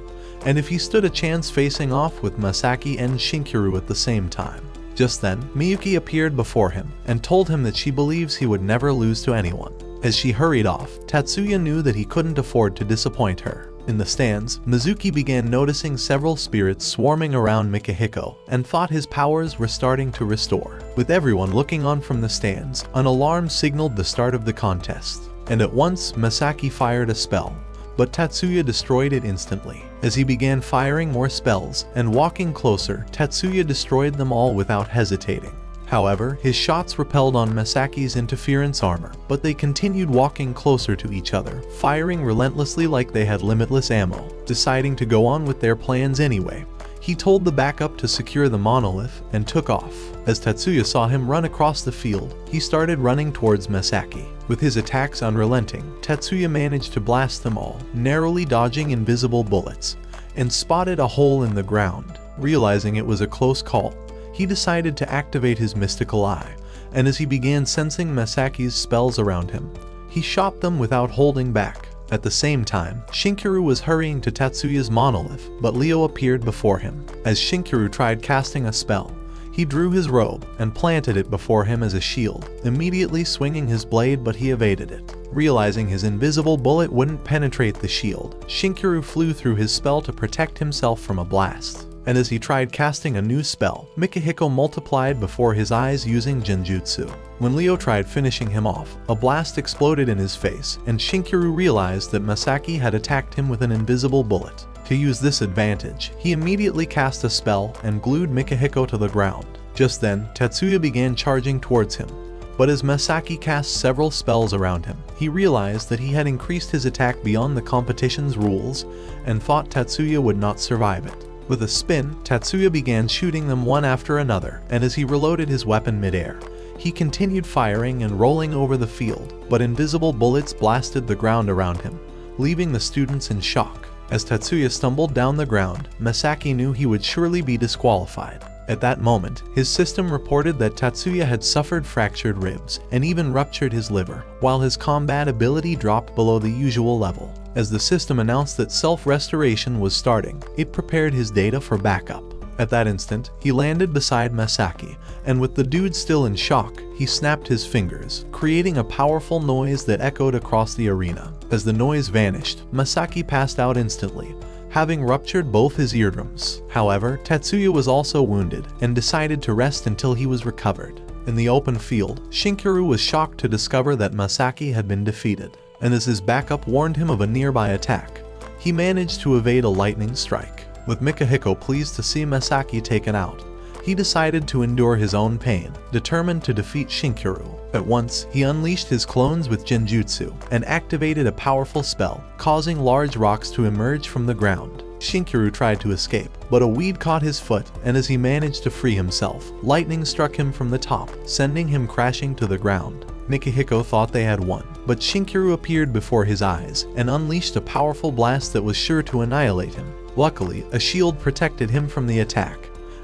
[SPEAKER 1] and if he stood a chance facing off with Masaki and Shinkuru at the same time. Just then, Miyuki appeared before him and told him that she believes he would never lose to anyone. As she hurried off, Tatsuya knew that he couldn't afford to disappoint her. In the stands, Mizuki began noticing several spirits swarming around Mikihiko and thought his powers were starting to restore. With everyone looking on from the stands, an alarm signaled the start of the contest, and at once Masaki fired a spell, but Tatsuya destroyed it instantly. As he began firing more spells and walking closer, Tatsuya destroyed them all without hesitating. However, his shots repelled on Masaki's interference armor, but they continued walking closer to each other, firing relentlessly like they had limitless ammo. Deciding to go on with their plans anyway, he told the backup to secure the monolith and took off. As Tatsuya saw him run across the field, he started running towards Masaki. With his attacks unrelenting, Tatsuya managed to blast them all, narrowly dodging invisible bullets, and spotted a hole in the ground. Realizing it was a close call, he decided to activate his mystical eye, and as he began sensing Masaki's spells around him, he shot them without holding back. At the same time, Shinkuru was hurrying to Tatsuya's monolith, but Leo appeared before him. As Shinkuru tried casting a spell, he drew his robe and planted it before him as a shield, immediately swinging his blade, but he evaded it. Realizing his invisible bullet wouldn't penetrate the shield, Shinkuru flew through his spell to protect himself from a blast. And as he tried casting a new spell, Mikihiko multiplied before his eyes using Genjutsu. When Leo tried finishing him off, a blast exploded in his face, and Shinkuru realized that Masaki had attacked him with an invisible bullet. To use this advantage, he immediately cast a spell and glued Mikihiko to the ground. Just then, Tatsuya began charging towards him, but as Masaki cast several spells around him, he realized that he had increased his attack beyond the competition's rules and thought Tatsuya would not survive it. With a spin, Tatsuya began shooting them one after another, and as he reloaded his weapon midair, he continued firing and rolling over the field, but invisible bullets blasted the ground around him, leaving the students in shock. As Tatsuya stumbled down the ground, Masaki knew he would surely be disqualified. At that moment, his system reported that Tatsuya had suffered fractured ribs and even ruptured his liver, while his combat ability dropped below the usual level. As the system announced that self-restoration was starting, it prepared his data for backup. At that instant, he landed beside Masaki, and with the dude still in shock, he snapped his fingers, creating a powerful noise that echoed across the arena. As the noise vanished, Masaki passed out instantly, having ruptured both his eardrums. However, Tatsuya was also wounded and decided to rest until he was recovered. In the open field, Shinkuru was shocked to discover that Masaki had been defeated, and as his backup warned him of a nearby attack, he managed to evade a lightning strike. With Mikihiko pleased to see Masaki taken out, he decided to endure his own pain, determined to defeat Shinkuru. At once, he unleashed his clones with Genjutsu and activated a powerful spell, causing large rocks to emerge from the ground. Shinkuru tried to escape, but a weed caught his foot, and as he managed to free himself, lightning struck him from the top, sending him crashing to the ground. Mikihiko thought they had won, but Shinkuru appeared before his eyes and unleashed a powerful blast that was sure to annihilate him. Luckily, a shield protected him from the attack,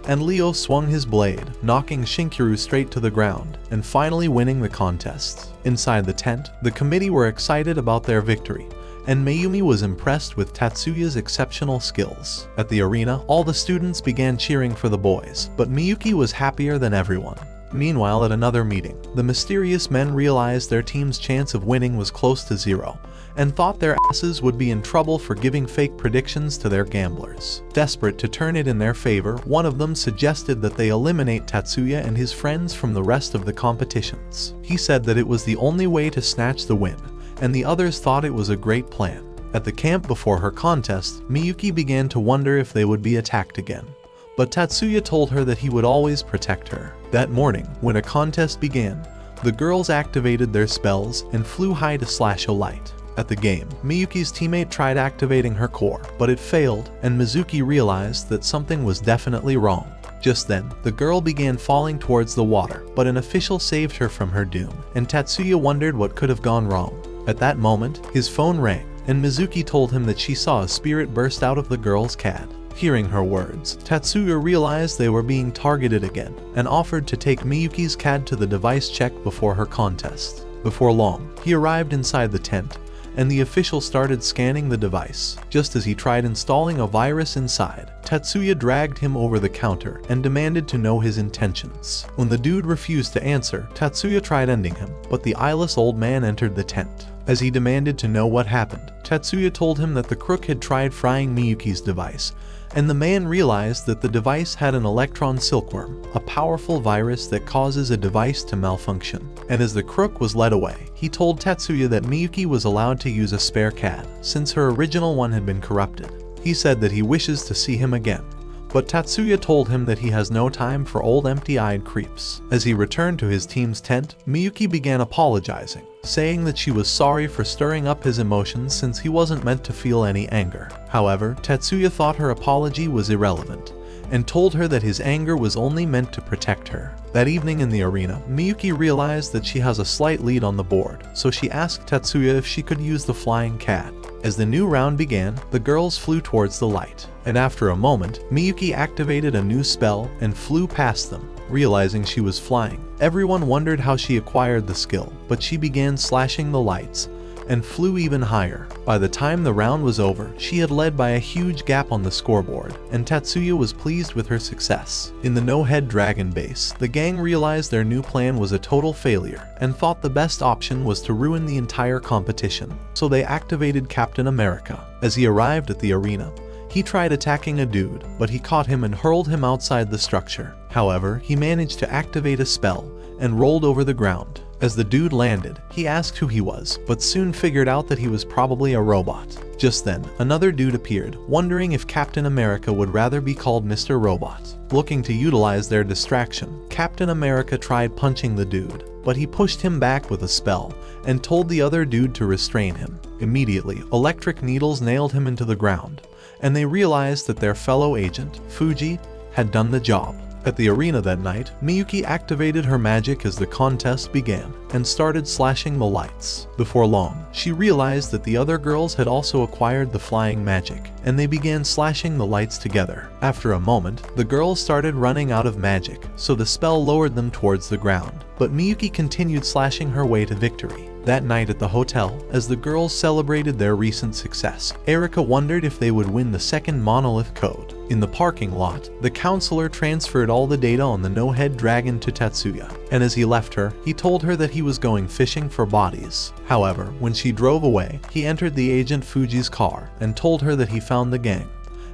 [SPEAKER 1] and Leo swung his blade, knocking Shinkuru straight to the ground, and finally winning the contest. Inside the tent, the committee were excited about their victory, and Mayumi was impressed with Tatsuya's exceptional skills. At the arena, all the students began cheering for the boys, but Miyuki was happier than everyone. Meanwhile, at another meeting, the mysterious men realized their team's chance of winning was close to zero, and thought their asses would be in trouble for giving fake predictions to their gamblers. Desperate to turn it in their favor, one of them suggested that they eliminate Tatsuya and his friends from the rest of the competitions. He said that it was the only way to snatch the win, and the others thought it was a great plan. At the camp before her contest, Miyuki began to wonder if they would be attacked again, but Tatsuya told her that he would always protect her. That morning, when a contest began, the girls activated their spells and flew high to slash a light. At the game, Miyuki's teammate tried activating her core, but it failed, and Mizuki realized that something was definitely wrong. Just then, the girl began falling towards the water, but an official saved her from her doom, and Tatsuya wondered what could have gone wrong. At that moment, his phone rang, and Mizuki told him that she saw a spirit burst out of the girl's CAD. Hearing her words, Tatsuya realized they were being targeted again, and offered to take Miyuki's CAD to the device check before her contest. Before long, he arrived inside the tent, and the official started scanning the device. Just as he tried installing a virus inside, Tatsuya dragged him over the counter and demanded to know his intentions. When the dude refused to answer, Tatsuya tried ending him, but the eyeless old man entered the tent. As he demanded to know what happened, Tatsuya told him that the crook had tried frying Miyuki's device, and the man realized that the device had an electron silkworm, a powerful virus that causes a device to malfunction. And as the crook was led away, he told Tatsuya that Miyuki was allowed to use a spare CAD, since her original one had been corrupted. He said that he wishes to see him again, but Tatsuya told him that he has no time for old empty-eyed creeps. As he returned to his team's tent, Miyuki began apologizing, saying that she was sorry for stirring up his emotions since he wasn't meant to feel any anger. However, Tatsuya thought her apology was irrelevant, and told her that his anger was only meant to protect her. That evening in the arena, Miyuki realized that she has a slight lead on the board, so she asked Tatsuya if she could use the flying cat. As the new round began, the girls flew towards the light, and after a moment, Miyuki activated a new spell and flew past them. Realizing she was flying, everyone wondered how she acquired the skill, but she began slashing the lights and flew even higher. By the time the round was over, she had led by a huge gap on the scoreboard, and Tatsuya was pleased with her success. In the no-head dragon base, the gang realized their new plan was a total failure, and thought the best option was to ruin the entire competition, so they activated Captain America. As he arrived at the arena, he tried attacking a dude, but he caught him and hurled him outside the structure. However, he managed to activate a spell and rolled over the ground. As the dude landed, he asked who he was, but soon figured out that he was probably a robot. Just then, another dude appeared, wondering if Captain America would rather be called Mr. Robot. Looking to utilize their distraction, Captain America tried punching the dude, but he pushed him back with a spell and told the other dude to restrain him. Immediately, electric needles nailed him into the ground, and they realized that their fellow agent, Fuji, had done the job. At the arena that night, Miyuki activated her magic as the contest began and started slashing the lights. Before long, she realized that the other girls had also acquired the flying magic, and they began slashing the lights together. After a moment, the girls started running out of magic, so the spell lowered them towards the ground, but Miyuki continued slashing her way to victory. That night at the hotel, as the girls celebrated their recent success, Erika wondered if they would win the second monolith code. In the parking lot, the counselor transferred all the data on the no-head dragon to Tatsuya, and as he left her, he told her that he was going fishing for bodies. However, when she drove away, he entered the agent Fuji's car and told her that he found the gang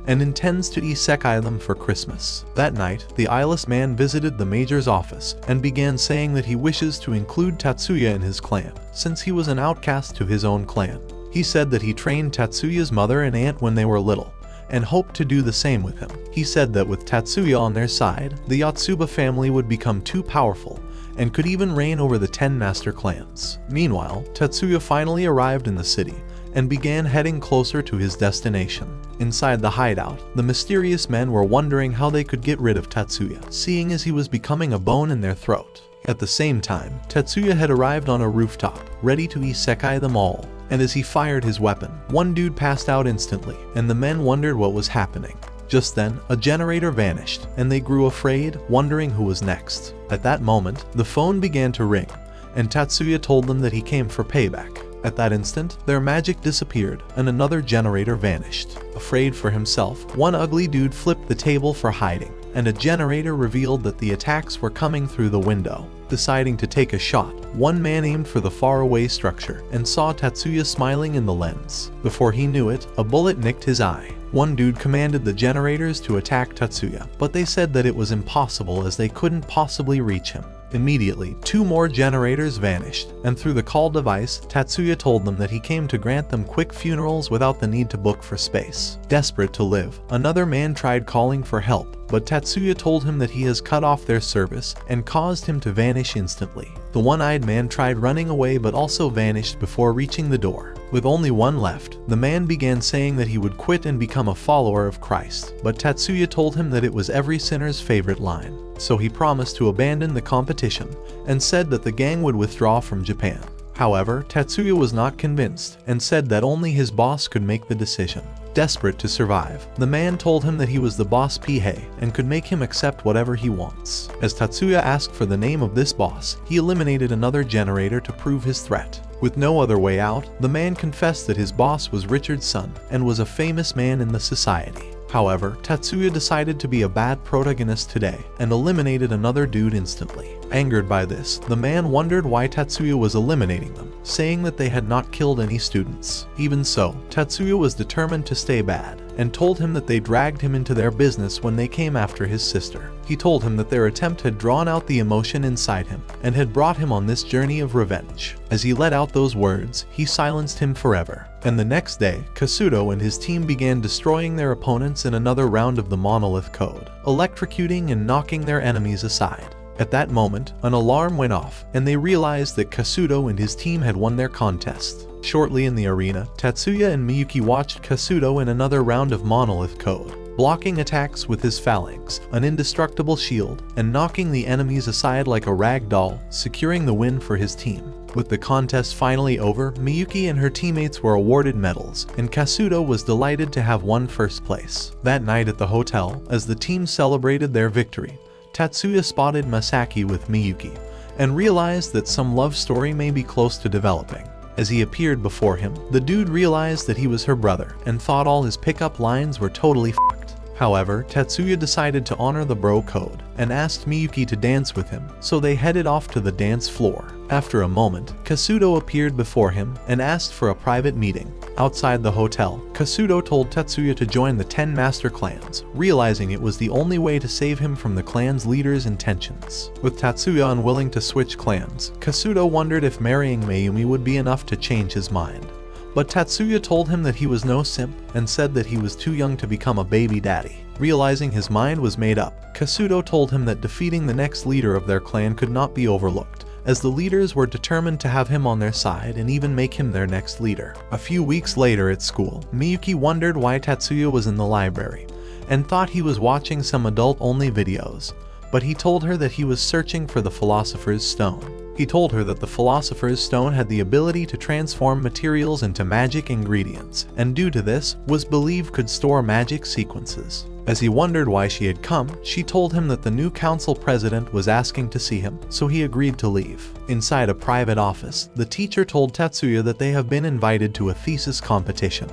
[SPEAKER 1] and intends to isekai them for Christmas. That night, the eyeless man visited the major's office and began saying that he wishes to include Tatsuya in his clan, since he was an outcast to his own clan. He said that he trained Tatsuya's mother and aunt when they were little, and hoped to do the same with him. He said that with Tatsuya on their side, the Yotsuba family would become too powerful and could even reign over the 10 master clans. Meanwhile, Tatsuya finally arrived in the city and began heading closer to his destination. Inside the hideout, the mysterious men were wondering how they could get rid of Tatsuya, seeing as he was becoming a bone in their throat. At the same time, Tatsuya had arrived on a rooftop, ready to isekai them all, and as he fired his weapon, one dude passed out instantly, and the men wondered what was happening. Just then, a generator vanished, and they grew afraid, wondering who was next. At that moment, the phone began to ring, and Tatsuya told them that he came for payback. At that instant, their magic disappeared, and another generator vanished. Afraid for himself, one ugly dude flipped the table for hiding, and a generator revealed that the attacks were coming through the window. Deciding to take a shot, one man aimed for the faraway structure and saw Tatsuya smiling in the lens. Before he knew it, a bullet nicked his eye. One dude commanded the generators to attack Tatsuya, but they said that it was impossible as they couldn't possibly reach him. Immediately, 2 more generators vanished, and through the call device, Tatsuya told them that he came to grant them quick funerals without the need to book for space. Desperate to live, another man tried calling for help, but Tatsuya told him that he has cut off their service and caused him to vanish instantly. The one-eyed man tried running away but also vanished before reaching the door. With only one left, the man began saying that he would quit and become a follower of Christ, but Tatsuya told him that it was every sinner's favorite line, so he promised to abandon the competition and said that the gang would withdraw from Japan. However, Tatsuya was not convinced and said that only his boss could make the decision. Desperate to survive, the man told him that he was the boss Pihei and could make him accept whatever he wants. As Tatsuya asked for the name of this boss, he eliminated another generator to prove his threat. With no other way out, the man confessed that his boss was Richard's son and was a famous man in the society. However, Tatsuya decided to be a bad protagonist today and eliminated another dude instantly. Angered by this, the man wondered why Tatsuya was eliminating them, saying that they had not killed any students. Even so, Tatsuya was determined to stay bad and told him that they dragged him into their business when they came after his sister. He told him that their attempt had drawn out the emotion inside him and had brought him on this journey of revenge. As he let out those words, he silenced him forever. And the next day, Kasuto and his team began destroying their opponents in another round of the Monolith Code, electrocuting and knocking their enemies aside. At that moment, an alarm went off, and they realized that Kasuto and his team had won their contest. Shortly in the arena, Tatsuya and Miyuki watched Kasuto in another round of Monolith Code, blocking attacks with his phalanx, an indestructible shield, and knocking the enemies aside like a rag doll, securing the win for his team. With the contest finally over, Miyuki and her teammates were awarded medals, and Kasuto was delighted to have won first place. That night at the hotel, as the team celebrated their victory, Tatsuya spotted Masaki with Miyuki, and realized that some love story may be close to developing. As he appeared before him, the dude realized that he was her brother, and thought all his pickup lines were totally fucked. However, Tatsuya decided to honor the bro code, and asked Miyuki to dance with him, so they headed off to the dance floor. After a moment, Kasuto appeared before him, and asked for a private meeting. Outside the hotel, Kasuto told Tatsuya to join the 10 master clans, realizing it was the only way to save him from the clan's leader's intentions. With Tatsuya unwilling to switch clans, Kasuto wondered if marrying Mayumi would be enough to change his mind. But Tatsuya told him that he was no simp and said that he was too young to become a baby daddy. Realizing his mind was made up, Kasuto told him that defeating the next leader of their clan could not be overlooked, as the leaders were determined to have him on their side and even make him their next leader. A few weeks later at school, Miyuki wondered why Tatsuya was in the library, and thought he was watching some adult-only videos, but he told her that he was searching for the Philosopher's Stone. He told her that the Philosopher's Stone had the ability to transform materials into magic ingredients, and due to this, was believed could store magic sequences. As he wondered why she had come, she told him that the new council president was asking to see him, so he agreed to leave. Inside a private office, the teacher told Tatsuya that they have been invited to a thesis competition,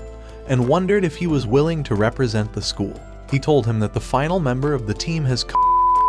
[SPEAKER 1] and wondered if he was willing to represent the school. He told him that the final member of the team has come.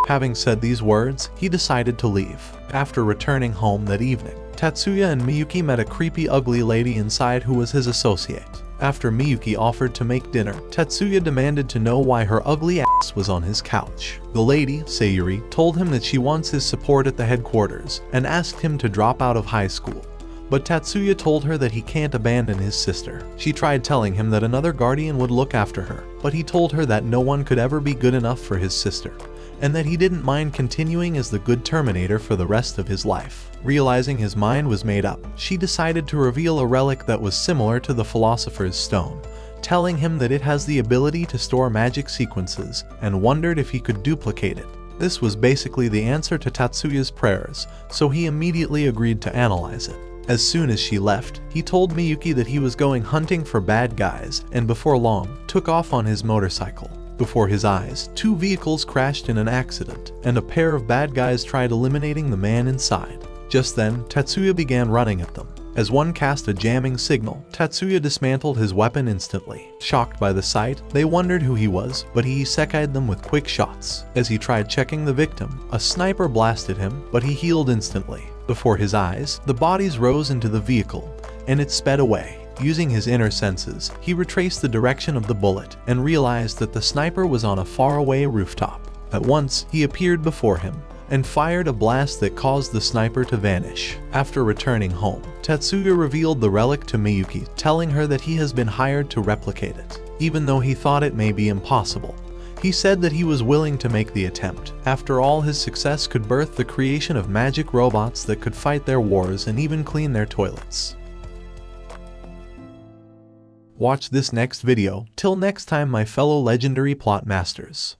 [SPEAKER 1] Having said these words, he decided to leave. After returning home that evening, Tatsuya and Miyuki met a creepy ugly lady inside who was his associate. After Miyuki offered to make dinner, Tatsuya demanded to know why her ugly ass was on his couch. The lady, Sayuri, told him that she wants his support at the headquarters and asked him to drop out of high school. But Tatsuya told her that he can't abandon his sister. She tried telling him that another guardian would look after her, but he told her that no one could ever be good enough for his sister, and that he didn't mind continuing as the good Terminator for the rest of his life. Realizing his mind was made up, she decided to reveal a relic that was similar to the Philosopher's Stone, telling him that it has the ability to store magic sequences, and wondered if he could duplicate it. This was basically the answer to Tatsuya's prayers, so he immediately agreed to analyze it. As soon as she left, he told Miyuki that he was going hunting for bad guys, and before long, took off on his motorcycle. Before his eyes, 2 vehicles crashed in an accident, and a pair of bad guys tried eliminating the man inside. Just then, Tatsuya began running at them. As one cast a jamming signal, Tatsuya dismantled his weapon instantly. Shocked by the sight, they wondered who he was, but he isekai'd them with quick shots. As he tried checking the victim, a sniper blasted him, but he healed instantly. Before his eyes, the bodies rose into the vehicle, and it sped away. Using his inner senses, he retraced the direction of the bullet and realized that the sniper was on a faraway rooftop. At once, he appeared before him and fired a blast that caused the sniper to vanish. After returning home, Tatsuya revealed the relic to Miyuki, telling her that he has been hired to replicate it. Even though he thought it may be impossible, he said that he was willing to make the attempt. After all, his success could birth the creation of magic robots that could fight their wars and even clean their toilets. Watch this next video. Till next time, my fellow legendary plot masters.